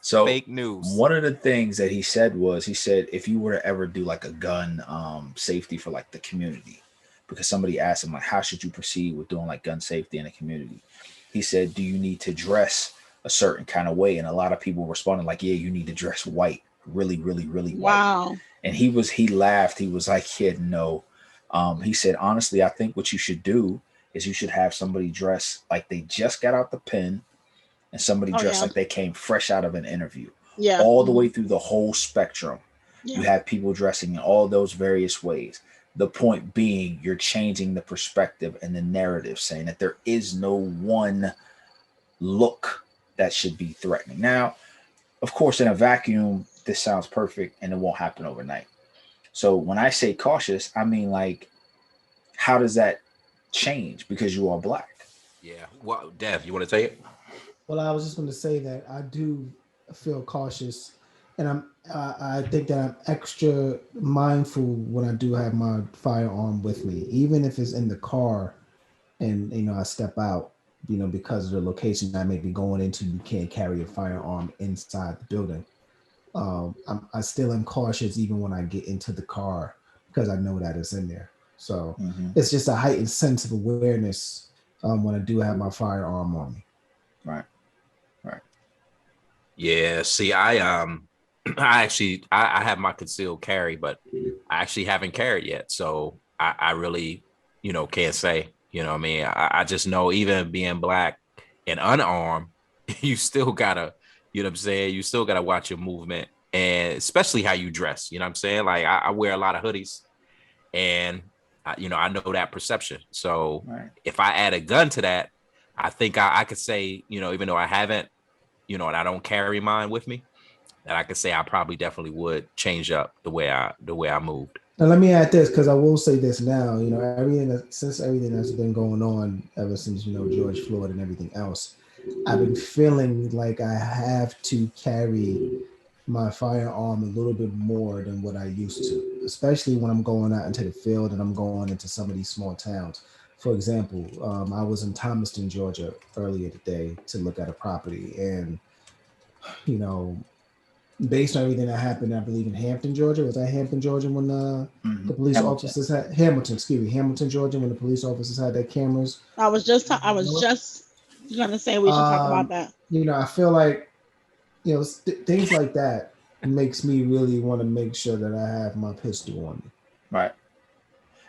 So fake news. One of the things that he said was, if you were to ever do like a gun safety for like the community, because somebody asked him like, how should you proceed with doing like gun safety in the community? He said, do you need to dress a certain kind of way? And a lot of people responded like, yeah, you need to dress white, really, really, really white. Wow. And he laughed. He was like, yeah, no. He said, honestly, I think what you should do is you should have somebody dress like they just got out the pen, and somebody dressed like they came fresh out of an interview. Yeah. All the way through the whole spectrum. Yeah. You have people dressing in all those various ways. The point being, you're changing the perspective and the narrative, saying that there is no one look that should be threatening. Now, of course, in a vacuum, this sounds perfect and it won't happen overnight. So when I say cautious, I mean, like, how does that change because you are black? Yeah. Well, Dev, you want to say it? Well, I was just going to say that I do feel cautious, and I think that I'm extra mindful when I do have my firearm with me, even if it's in the car, and I step out, because of the location I may be going into, you can't carry a firearm inside the building. I still am cautious even when I get into the car, because I know that it's in there. So it's just a heightened sense of awareness when I do have my firearm on me. Right. Yeah. See, I have my concealed carry, but I actually haven't carried yet. So I really, can't say. What I mean? I just know, even being black and unarmed, you still gotta, what I'm saying? You still gotta watch your movement, and especially how you dress. You know what I'm saying? Like, I wear a lot of hoodies, and I know that perception. So if I add a gun to that, I think I could say, even though I haven't, and I don't carry mine with me, that I could say I probably definitely would change up the way I moved. Now let me add this because I will say this now. You know, since everything that's been going on ever since George Floyd and everything else, I've been feeling like I have to carry my firearm a little bit more than what I used to, especially when I'm going out into the field and I'm going into some of these small towns. For example, I was in Thomaston, Georgia earlier today to look at a property, and you know, based on everything that happened, I believe in Hampton, Georgia. Was that Hampton, Georgia, when the police Hamilton. officers had Hamilton? Excuse me, Hamilton, Georgia, when the police officers had their cameras. I was just gonna say we should talk about that. I feel like things like that makes me really want to make sure that I have my pistol on me. Right.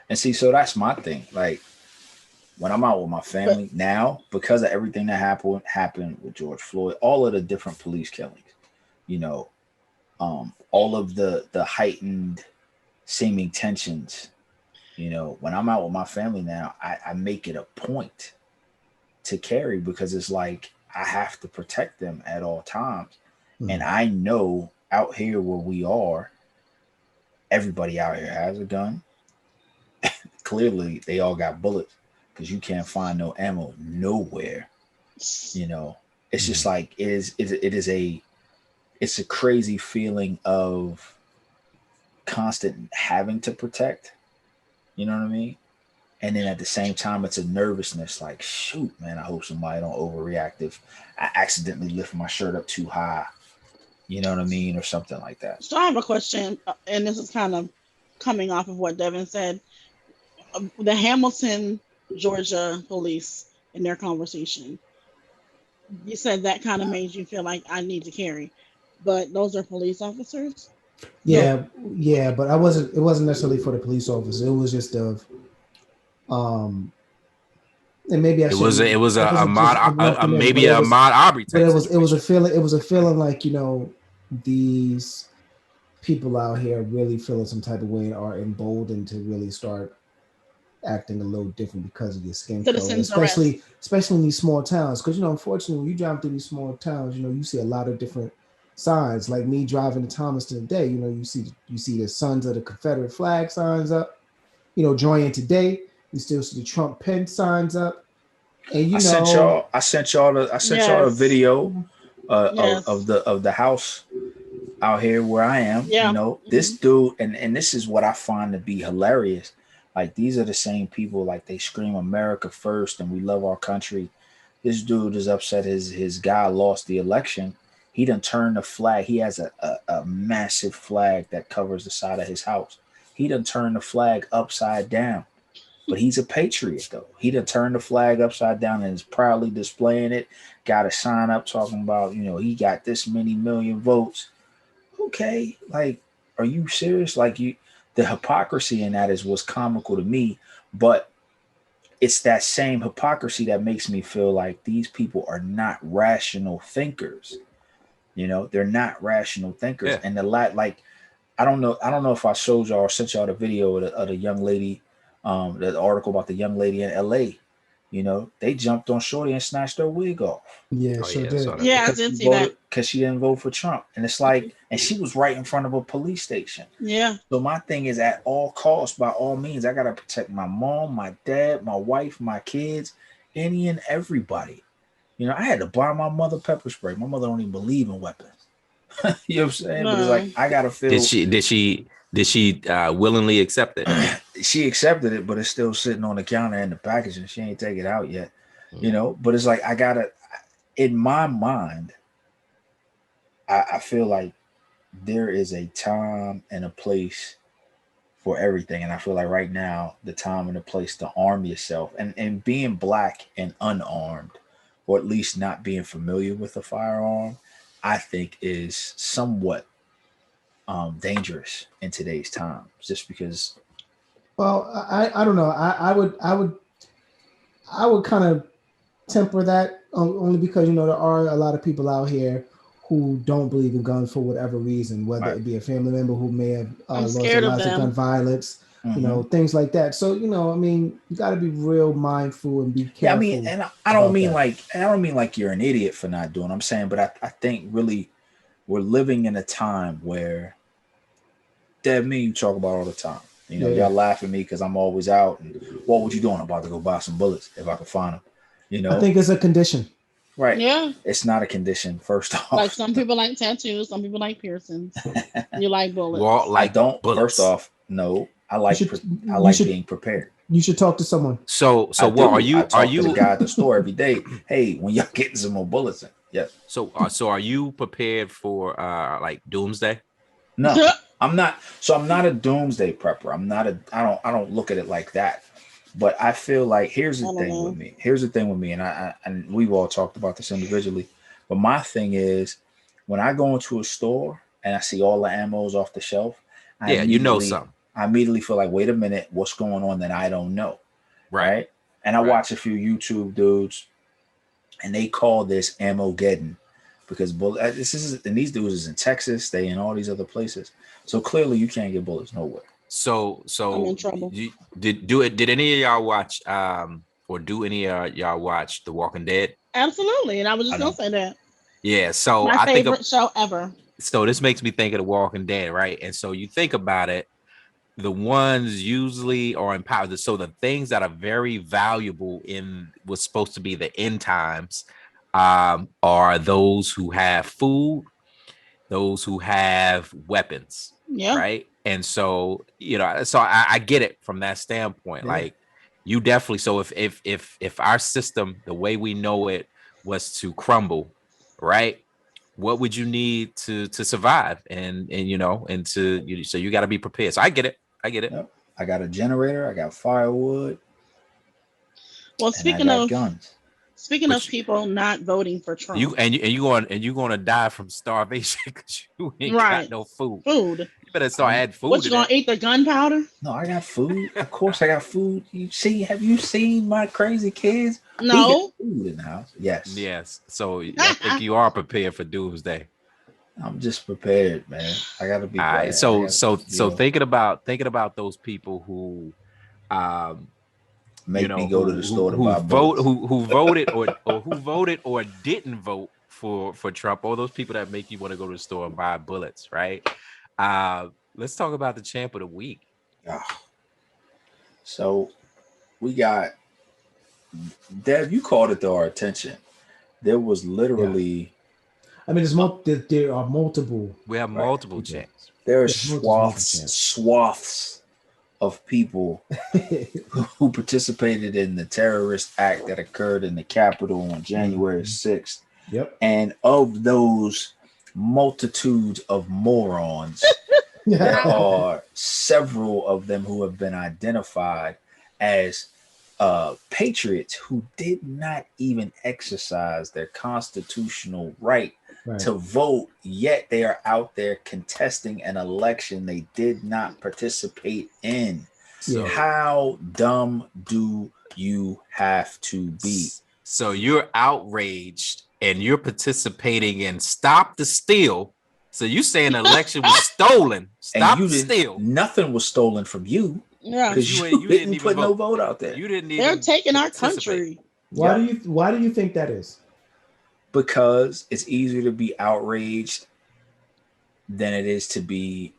And see, so that's my thing. Like when I'm out with my family now, because of everything that happened with George Floyd, all of the different police killings, all of the heightened seeming tensions, when I'm out with my family now, I make it a point to carry because it's like I have to protect them at all times. Mm-hmm. And I know out here where we are, everybody out here has a gun. Clearly, they all got bullets because you can't find no ammo nowhere. It's just like it's a crazy feeling of constant having to protect. You know what I mean? And then at the same time, it's a nervousness like, shoot, man, I hope somebody don't overreact if I accidentally lift my shirt up too high. You know what I mean? Or something like that. So I have a question, and this is kind of coming off of what Devin said. The Hamilton, Georgia police in their conversation, you said that kind of made you feel like I need to carry, but those are police officers. Yeah, but it wasn't necessarily for the police officers. It was just and maybe it was a Ahmaud Arbery type. But it was a feeling like these people out here really feeling some type of way and are emboldened to really start acting a little different because of your skin color, especially in these small towns. Because unfortunately, when you drive through these small towns, you see a lot of different signs. Like me driving to Thomaston today, you see the Sons of the Confederate flag signs up. Join today, you still see the Trump pen signs up. And I sent y'all a video of the house out here where I am. Yeah. This dude, and this is what I find to be hilarious. Like these are the same people, like they scream America first and we love our country. This dude is upset his guy lost the election. He done turned the flag. He has a massive flag that covers the side of his house. He done turned the flag upside down. But he's a patriot though. He done turned the flag upside down and is proudly displaying it. Got a sign up talking about, he got this many million votes. Okay, like, are you serious? Like the hypocrisy in that is what's comical to me, but it's that same hypocrisy that makes me feel like these people are not rational thinkers. They're not rational thinkers. Yeah. And I don't know if I showed y'all or sent y'all the video of the young lady, the article about the young lady in LA. They jumped on Shorty and snatched her wig off. Yeah, I did see that. Because she didn't vote for Trump. And it's like, and she was right in front of a police station. Yeah. So my thing is at all costs, by all means, I got to protect my mom, my dad, my wife, my kids, any and everybody. I had to buy my mother pepper spray. My mother don't even believe in weapons. You know what I'm saying? No. But it's like, I got to feel. Did she willingly accept it? She accepted it, but it's still sitting on the counter in the package and she ain't take it out yet. But it's like, I gotta, in my mind, I feel like there is a time and a place for everything. And I feel like right now, the time and the place to arm yourself and being black and unarmed, or at least not being familiar with a firearm, I think is somewhat dangerous in today's times, just because. Well, I don't know. I would kind of temper that only because there are a lot of people out here who don't believe in guns for whatever reason, whether it be a family member who may have lost their lives to gun violence, things like that. So you got to be real mindful and be careful. Yeah, and I don't mean like you're an idiot for not doing. I'm saying, but I think really we're living in a time where, Dad, me you talk about all the time. You know, Yeah. y'all laugh at me because I'm always out. And what would you doing? I'm about to go buy some bullets if I can find them. You know, I think it's a condition. right? Yeah. It's not a condition. First off, Like some people like tattoos, some people like piercings. You like bullets. Walt I like don't. bullets. First off, no. I You like. should, I you like should, being prepared. you should talk to someone. So I Walt, do. are you I are talk to the you guy at the store every day. Hey, when y'all getting some more bullets in? Yes. so are you prepared for like doomsday? No, I'm not. So I'm not a doomsday prepper. I'm not a. I don't look at it like that. But I feel like here's the I don't thing know. with me. Here's the thing with me, and and we've all talked about this individually. But my thing is, when I go into a store and I see all the ammos off the shelf, Yeah, you know something, I immediately feel like, wait a minute, what's going on that I don't know, right? right? And I Right. watch a few YouTube dudes, and they call this ammo geddon because and these dudes is in Texas, they in all these other places. So clearly, you can't get bullets nowhere. So I'm in trouble. did any of y'all watch or do any of y'all watch The Walking Dead? Absolutely. And I was I just gonna know. say that. Yeah, so My I think favorite show ever. so this makes me think of The Walking Dead, right? And so you think about it, the ones usually are empowered. So the things that are very valuable in what's supposed to be the end times are those who have food, those who have weapons, Yeah. right? And so, you know, so I get it from that standpoint. Yeah. Like you definitely, so if our system, the way we know it, was to crumble, right? What would you need to survive? And you know, and to you, so you got to be prepared. So I get it. I get it. Yep. I got a generator. I got firewood. Well, And I speaking got of guns. of people not voting for Trump, You going to die from starvation because you ain't Right. got no food. food. You better start adding food. What you gonna eat? The gunpowder? No, I got food. Of course, I got food. Have you seen my crazy kids? We No. got food in the house. Yes. Yes. So I think you are prepared for doomsday. I'm just prepared, man. I gotta be. All right. prepared. So I gotta, so thinking about those people who make you know, me go to the store to who buy bullets. who voted or who voted or didn't vote for Trump, all those people that make you want to go to the store and buy bullets, right? Let's talk about the champ of the week. So we got Dev. You called it to our attention. There was literally I mean, there are multiple. We have Right. multiple Okay. champs. there are There's multiple champs. swaths of people who participated in the terrorist act that occurred in the Capitol on January 6th. Yep. And of those multitudes of morons, there are several of them who have been identified as patriots who did not even exercise their constitutional right Right. to vote, yet they are out there contesting an election they did not participate in. Yeah. How dumb do you have to be? So you're outraged and you're participating in Stop the Steal. So you saying the election was stolen. Stop the steal. Nothing was stolen from you Yeah. because You you, didn't didn't even put no vote. vote out there. You didn't even They're taking our participate. country. Why do you think that is? Because it's easier to be outraged than it is to be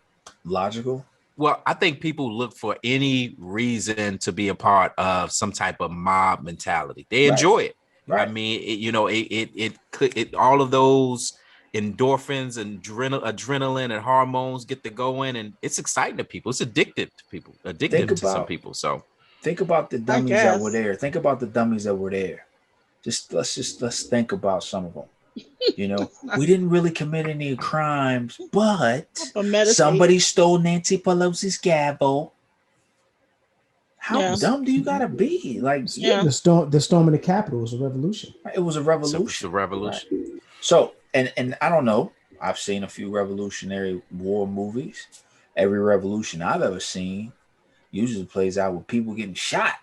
logical. Well, I think people look for any reason to be a part of some type of mob mentality. They Right. enjoy it. Right. I mean, it all of those endorphins and adrenaline and hormones get to going, and it's exciting to people. It's addictive to people. Addictive to some people. So think about the dummies that were guess. there. Think about the dummies that were there. Let's think about some of them. You know, we didn't really commit any crimes, but For medicine. somebody stole Nancy Pelosi's gavel. How Yeah. dumb do you gotta be? Like, Yeah. The storm in the Capitol was a revolution. it was a it's revolution. a revolution. Right. So, and I don't know. I've seen a few Revolutionary War movies. Every revolution I've ever seen usually plays out with people getting shot.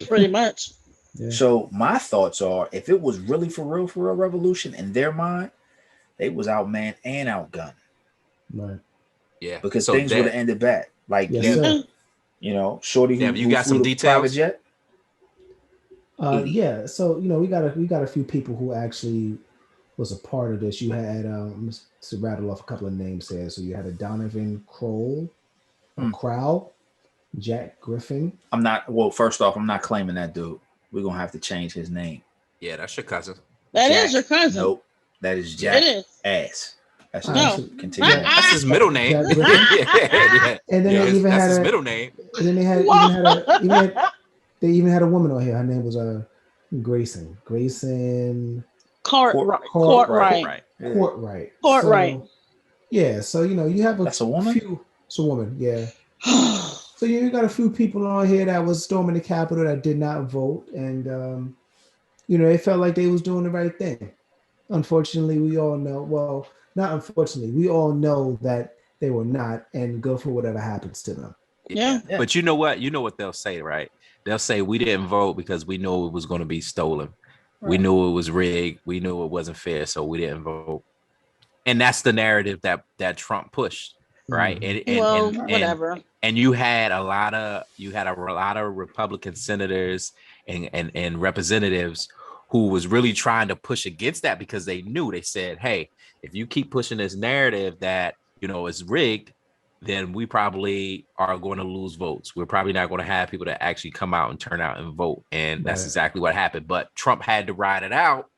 Pretty much. Yeah. So my thoughts are, if it was really for real revolution in their mind, they was outmanned and outgunned Right. Yeah. because So things that- would have ended bad. Like Yes, sir. you know, Shorty who, Damn, you who got flew some the details? private jet. Yeah. So we got a few people who actually was a part of this. You had to rattle off a couple of names there. So you had a Donovan Kroll, Hmm. crowd, Jack Griffin. I'm not. Well, first off, I'm not claiming that dude. We're gonna have to change his name. Yeah, that's your cousin. That Jack. is your cousin. Nope, that is It Jack is. Ass. That's his No. name. Continue. on. That's his middle name. Jack Griffin. yeah. And then Yeah, they even that's had his a, middle name. and then they had they even had a woman on here. Her name was Grayson. Cartwright. Cartwright. Right. Yeah. Courtright. Cartwright. So, yeah, so you have That's a woman? few. It's a woman, yeah. So you got a few people on here that was storming the Capitol that did not vote, and they felt like they was doing the right thing. Unfortunately, we all know. Well, not unfortunately, we all know that they were not, and go for whatever happens to them. Yeah. Yeah. But you know what? You know what they'll say, right? They'll say we didn't vote because we knew it was going to be stolen. We Right. knew it was rigged. We knew it wasn't fair, so we didn't vote. And that's the narrative that Trump pushed, right? Mhm. And Whatever. and you had a lot of Republican senators and representatives who was really trying to push against that because they said, hey, if you keep pushing this narrative that it's rigged, then we probably are going to lose votes. We're probably not going to have people that actually come out and turn out and vote. And that's Right. exactly what happened. But Trump had to ride it out,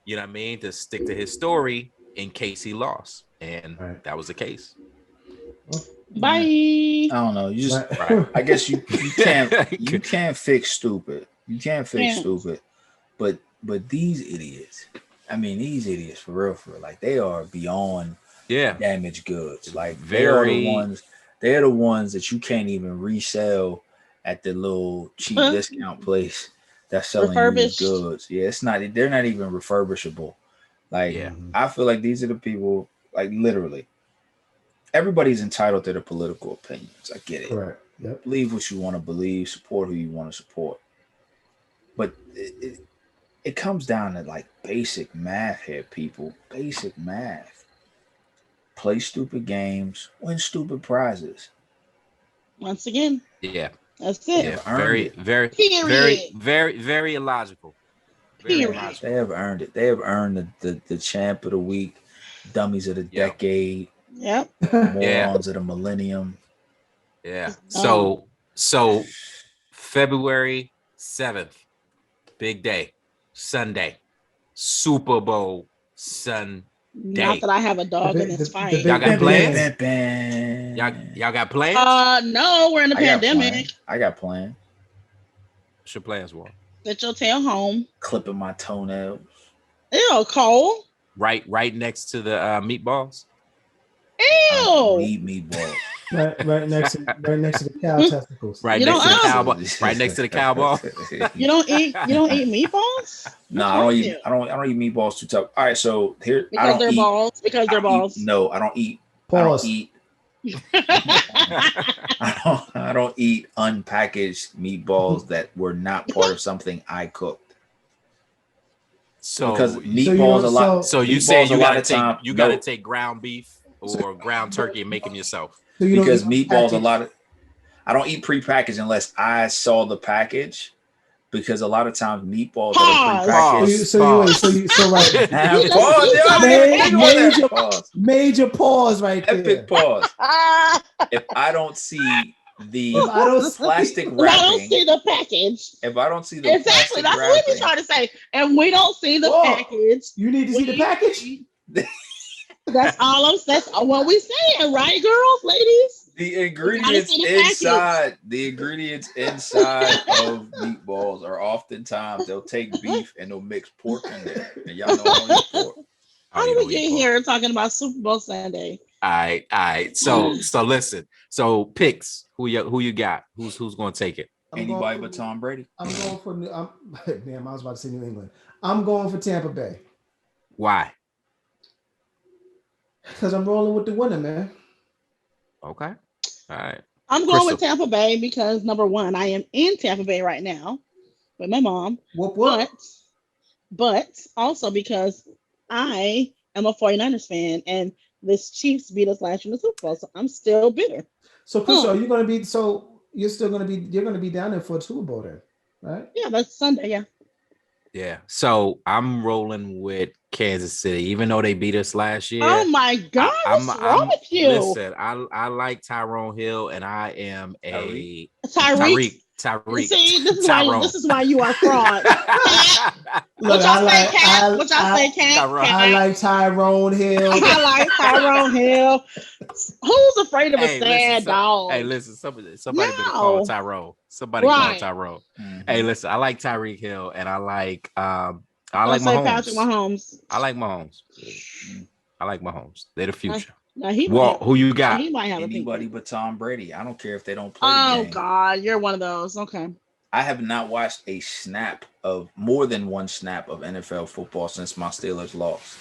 you know what I mean, to stick to his story in case he lost. And Right. that was the case. Bye. I don't know. You just. Right. I guess you can't fix stupid. You can't fix Yeah. stupid. But these idiots. I mean, these idiots for real. Like they are beyond Yeah. damaged goods. Like Very- they're the ones that you can't even resell at the little cheap Huh? discount place that's selling you Refurbished. goods. Yeah, they're not even refurbishable. Like Yeah. I feel like these are the people, like literally. Everybody's entitled to their political opinions. I get it. Correct. Yep. Believe what you want to believe, support who you want to support. But it comes down to like basic math here, people. Basic math. Play stupid games, win stupid prizes. Once again, Yeah. that's it. Yeah. earned Very, it. very, Period. very, very, very illogical. Very Period. illogical. They have earned it. They have earned the champ of the week, dummies of the Yeah. decade, Yep. morons of the millennium. Yeah. Oh. So February 7th, big day, Sunday, Super Bowl Sunday. Not that I have a dog in this fight. Y'all got plans? plans? Y'all got plans? No, we're in the pandemic. I got plans. What's your plans, Walt? Get your tail home. Clipping my toenails. Ew, Cole. Right next to the meatballs. I Ew. need meatballs. right next to the cow testicles. Right You next to the don't- cowboy. Right next to the cowboy. You don't eat meatballs? No, What's I don't wrong eat. with you? I don't eat meatballs too tough. All right, so here I Because don't they're eat. balls. Because I they're don't eat- balls. No, I don't eat. Pause. I don't eat unpackaged meatballs that were not part of something I cooked. So Because you meatballs don't- a lot. So you meatballs saying a you lot gotta of take time- you gotta no, take ground beef or ground turkey and make them yourself. So you don't because eat meatballs a packaged- lot of. I don't eat prepackaged unless I saw the package, because a lot of times meatballs that are Pause. prepackaged. So right. Have You pause, just- yo, I didn't think about that. Major- Pause. Major pause right there. Epic pause. Ah, If I don't see the If I don't plastic I don't wrapping, see the package. if I don't see the Exactly. plastic That's what we wrapping, be trying to say. And we don't see the Whoa. package. You need to see the package. That's all I'm saying. That's what we saying, right, girls, ladies? the ingredients see the package. inside of meatballs are oftentimes they'll take beef and they'll mix pork in there, and y'all know I don't eat pork. How you did don't we eat get pork. here talking about Super Bowl Sunday? All right. So listen. So picks. Who you got? Who's gonna take it? Anybody but Tom Brady. I'm going for damn, I was about to say New England. I'm going for Tampa Bay Why? because I'm rolling with the winner, man. Okay. All right. I'm going with Crystal. Tampa Bay because number one, I am in Tampa Bay right now with my mom, Whoop whoop. but also because I am a 49ers fan and this Chiefs beat us last year in the Super Bowl, so I'm still bitter. So Chris, are you gonna be? So you're still gonna be? You're gonna be down there for a Super Bowl then, right? Yeah, that's Sunday. Yeah. Yeah. So I'm rolling with Kansas City, even though they beat us last year. Oh my God, what's wrong with you? Listen, I like Tyrone Hill, and I am a Tyreek. Tyreek. See, this is Tyrone. why you are fraud. Look, What y'all say, Cat? What y'all say, Cat? Tyrone. I like Tyrone Hill. I like Tyrone Hill. Who's afraid of a Hey, sad dog? Hey, listen, somebody better No. call Tyrone. Somebody call Right. Tyrone. Mhm. Hey, listen, I like Tyreek Hill, and I like Don't Mahomes. say Patrick Mahomes. I like Mahomes. I like Mahomes. They're the future. Now he Walt, who you got? He might have Anybody a but Tom Brady. I don't care if they don't play the Oh game. God, you're one of those. Okay. I have not watched a snap of more than one snap of NFL football since my Steelers lost.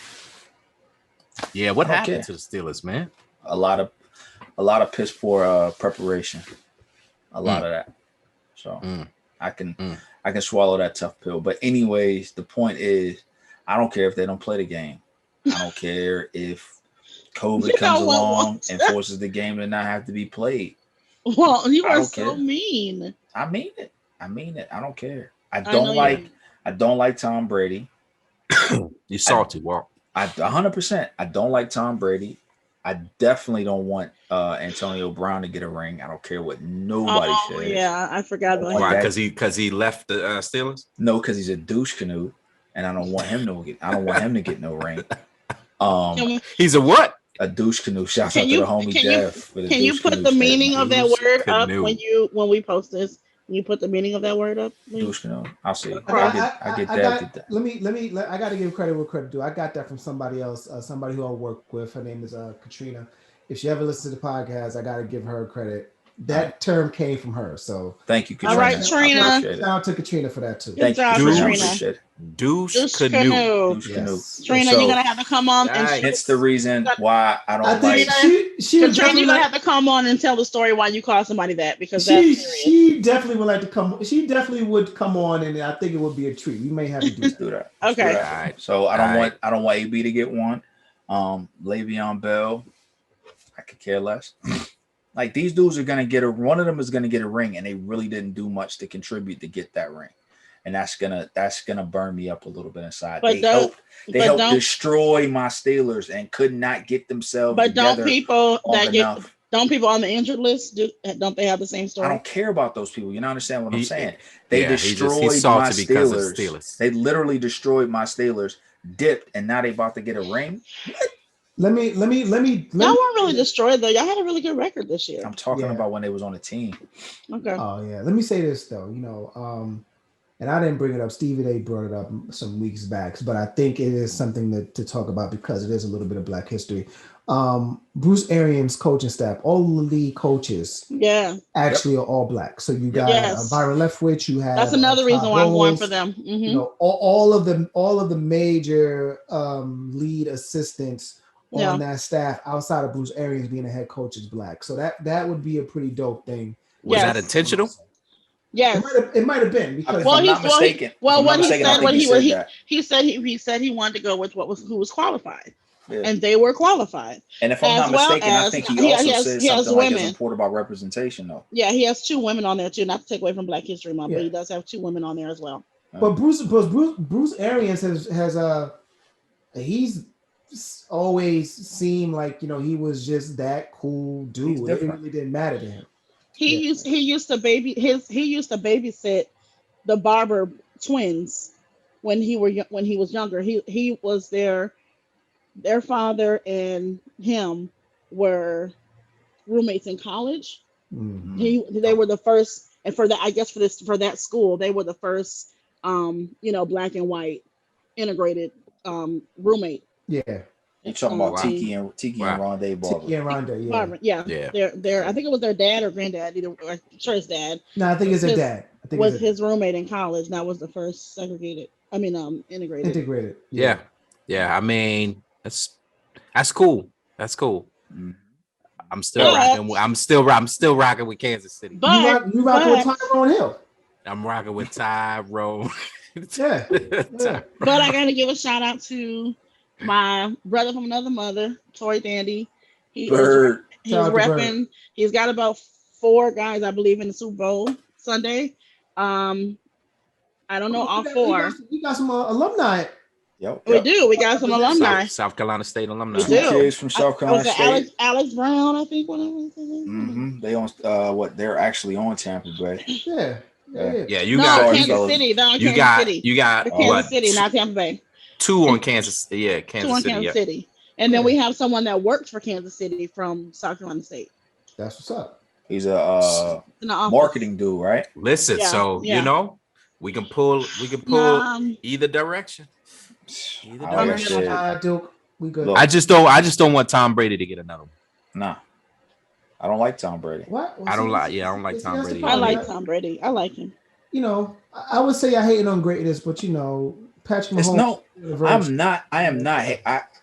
Yeah, what I don't happened care. to the Steelers, man? A lot of piss poor preparation. A lot of that. So I can swallow that tough pill. But anyways, the point is, I don't care if they don't play the game. I don't care if COVID You comes know what, along Walt? and forces the game to not have to be played. Well, you I are don't so care. mean. I mean it. I don't care. I know don't you like. do. I don't like Tom Brady. You salty, Walt. I 100%. I don't like Tom Brady. I definitely don't want Antonio Brown to get a ring. I don't care what nobody says. Yeah, I forgot about Why? him. Why? Because he left the Steelers. No, because he's a douche canoe, and I don't want him to get no ring. He's a what? A douche canoe. Shouts Can out to you- the homie can you- Jeff. For the Can you douche put canoe the statement. meaning of that Douche word up canoe. when we post this? Can you put the meaning of that word up, please? Douche canoe. I'll see. I Get got, that. I got to give credit where credit due. I got that from somebody else, somebody who I work with. Her name is Katrina. If she ever listens to the podcast, I got to give her credit. That term came from her. So Thank you, Katrina. All right, I Trina. appreciate shout it. out to Katrina for that too. Thank you, job, Katrina. I Katrina. appreciate it. Douche canoe. Douche canoe. Yes. Trina, So- you're gonna have to come on and Nice. Hence the reason why I don't I think like. she would Katrina, definitely you're gonna like, have to come on and tell the story why you call somebody that because that's serious. she definitely would like to come. She definitely would come on, and I think it would be a treat. We may have to do Let's that. do that. Okay. Do that. All right. So I don't All want AB to get one. Le'Veon Bell, I could care less. Like these dudes are gonna get one of them is gonna get a ring, and they really didn't do much to contribute to get that ring, and that's gonna burn me up a little bit inside. But They don't- helped destroy my Steelers and could not get themselves But don't together people long that get enough. don't people on the injured list don't they have the same I story? don't care about those people. You don't understand what I'm He- saying? They yeah, he's destroyed salty my because of Steelers. Steelers. They literally destroyed my Steelers, dipped, and now they about to get a ring. Let me. Y'all weren't really destroyed though. Y'all had a really good record this year. I'm talking Yeah. about when they was on the team. Okay. Oh yeah. Let me say this though. And I didn't bring it up. Stevie A brought it up some weeks back, but I think it is something to talk about because it is a little bit of Black history. Bruce Arians' coaching staff, all the lead coaches, Yeah. actually are all Black. So you got Yes. Byron Leftwich. You have That's another reason Todd why I'm going Bowles, for them. Mhm. You know, all of the major lead assistants Yeah. on that staff outside of Bruce Arians being a head coach is Black. So that would be a pretty dope thing. Was Yes. that intentional? Yes. It might have been because If I'm not mistaken, what he said I when think he was that. he said he wanted to go with who was qualified, Yeah. and they were qualified. And if I'm as not well mistaken, I as- think he he also has- said he has something like it's women. important about representation, though. Yeah, he has 2 women on there too. Not to take away from Black History Month, but Yeah. he does have 2 women on there as well. But Bruce Arians has he's always seemed like he was just that cool He's dude. It different. really didn't matter to him. He Yeah. used to babysit the Barber twins when he was younger. He was their father and him were roommates in college. Mhm. They were the first, and for that school they were the first black and white integrated roommate. Yeah, You talking about Wow. Tiki and Rondé Barber? Tiki and Rhonda. Yeah. Barber, yeah. Yeah. Their I think it was their dad or granddad, I'm sure his dad No, I think it's a His- dad. I think was it's his roommate in college. That was the first integrated. integrated. Yeah. I mean, that's cool. That's cool. Mhm. I'm still rocking with Kansas City. But you rocking with Tyrone Hill. I'm rocking with Tyrone. Yeah. Yeah. But I gotta give a shout out to my brother from another mother, Tory Dandy. Bird. He's Shout out to repping. He's got about 4 guys, I believe, in the Super Bowl Sunday. I I don't know all You four. got some alumni. Yep. We do. We got some alumni. South Carolina State alumni. We Two do. kids from South Carolina Was it State. Alex Brown? I think one of them. Mm-hmm. They on what? They're actually on Tampa Bay. Yeah. Yeah, you No, got Sorry, Kansas fellas. City. They're on you Kansas got City. you got They're Kansas what? City, not Tampa Bay. Two on Kansas. Yeah, Two Kansas on City. Kansas Yeah. City. And then we have someone that works for Kansas City from South Carolina State. That's what's up. He's a In the office. marketing dude, right? Listen, Yeah, so yeah. you know, we can pull either direction. Either Like I direction. said, Duke, we good. Look. I just don't want Tom Brady to get another one. nah, I don't like Tom Brady. What? I don't like Tom that's the Brady. I problem. like Tom Brady. I like him. You know, I would say I hating on greatness, but you know, Patrick It's Mahomes. no, I'm not. I am not.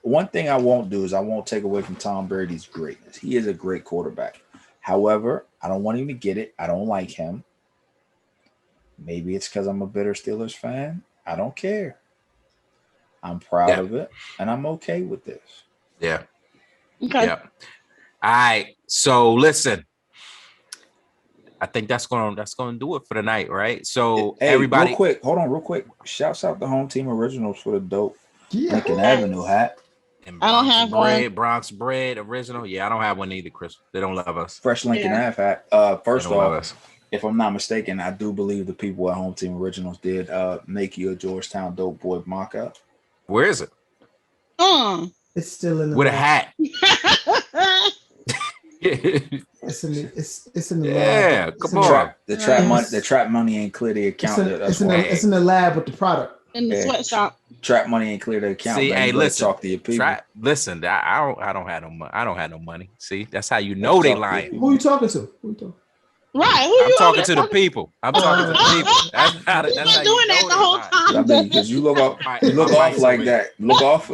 One thing I won't do is I won't take away from Tom Brady's greatness. He is a great quarterback. However, I don't want him to get it. I don't like him. Maybe it's because I'm a bitter Steelers fan. I don't care. I'm proud of it, and I'm okay with this. Yeah. Okay. Yep. All right. So listen, I think that's gonna do it for the night, right? So Hey, everybody, real quick, hold on, real quick. Shouts out the Home Team Originals for the dope Yeah. Lincoln Avenue hat. and I don't Bronx have bread, one. Bronx bread original. Yeah, I don't have one either, Chris. They don't love us. Fresh Lincoln Yeah. Ave hat. They First don't love off, us. if I'm not mistaken, I do believe the people at Home Team Originals did make you a Georgetown Dope Boy mock-up. Where is it? It's still in the With a lab. hat. It's in the it's in the Yeah, lab. It's come in on. the- The trap money ain't clear the It's account. in, That's it's, in why. the, it's in the lab with the product. In the Yeah. sweatshop. Trap money ain't clear the account. See, man. hey, You better listen. talk to your people. Listen, I don't have no money. I don't have no money. See, that's how you know they Talk to your lying. Who you talking to? Who you talking? Right. Who I'm you talking over to there the people. I'm talking to the people. That's how You've that's how been doing you that know the they whole lying. I time. mean, because you look off, I might like switch. that. Look off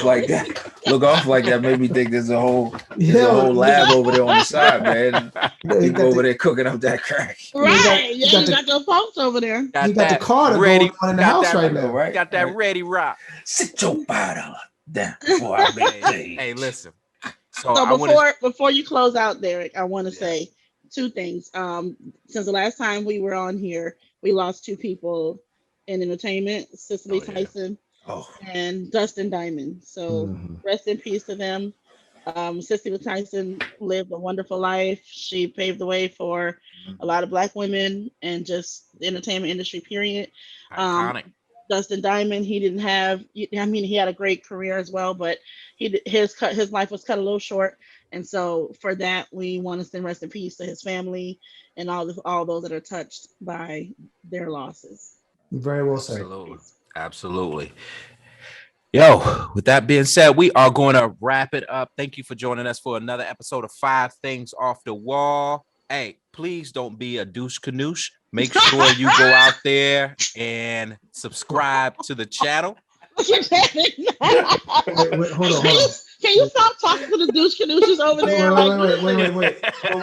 like that. Look off like that. Made me think there's a whole lab over there on the side, man. He People over there cooking up that crack. Right. You Yeah, got you the- got your folks over there. He got the that Carter ready- going on in the got house that- right I know, now. right? Got that Right. ready rock. Sit your bottle down before I make Hey, listen. So So I want to. before you close out, Derek, I want to say two things. Since the last time we were on here, we lost two people in entertainment: Cicely Oh, yeah. Tyson Oh, and Dustin Diamond. So Mhm. rest in peace to them. Cicely Tyson lived a wonderful life. She paved the way for a lot of Black women and just the entertainment industry. Period. Iconic. Dustin Diamond, he didn't have. I mean, he had a great career as well, but his life was cut a little short, and so for that, we want to send rest in peace to his family and all those that are touched by their losses. Very well said. Absolutely. Absolutely. Yo, with that being said, we are going to wrap it up. Thank you for joining us for another episode of 5 Things Off the Wall. Hey, please don't be a douche canoosh. Make sure you go out there and subscribe to the channel. Look at that. Wait, hold on. Can you stop talking to the douche canooses over there?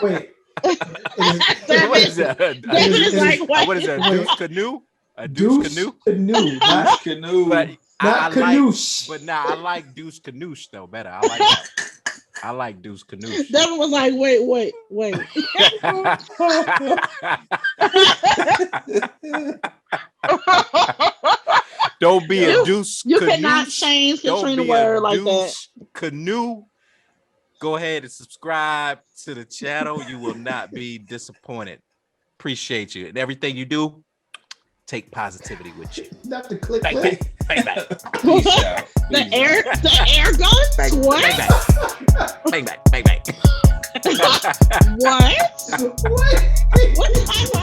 Wait. What is that? David is like, what? What is that? A Wait. douche canoe? A douche Douche canoe? canoe, not, canoe. But I not like, canoosh. but nah, I like douche canoosh though better. I like that. I like douche canoosh. Devin was like, wait. Don't be a deuce You canoe. cannot change Don't Katrina be word a like that. douche canoe. Go ahead and subscribe to the channel. You will not be disappointed. Appreciate you. And everything you do, take positivity with you. Not the click. Bang, click. bang, bang, Peace out. The Peace air guns? bang, What? bang, bang, bang, bang, bang. What? What? What type of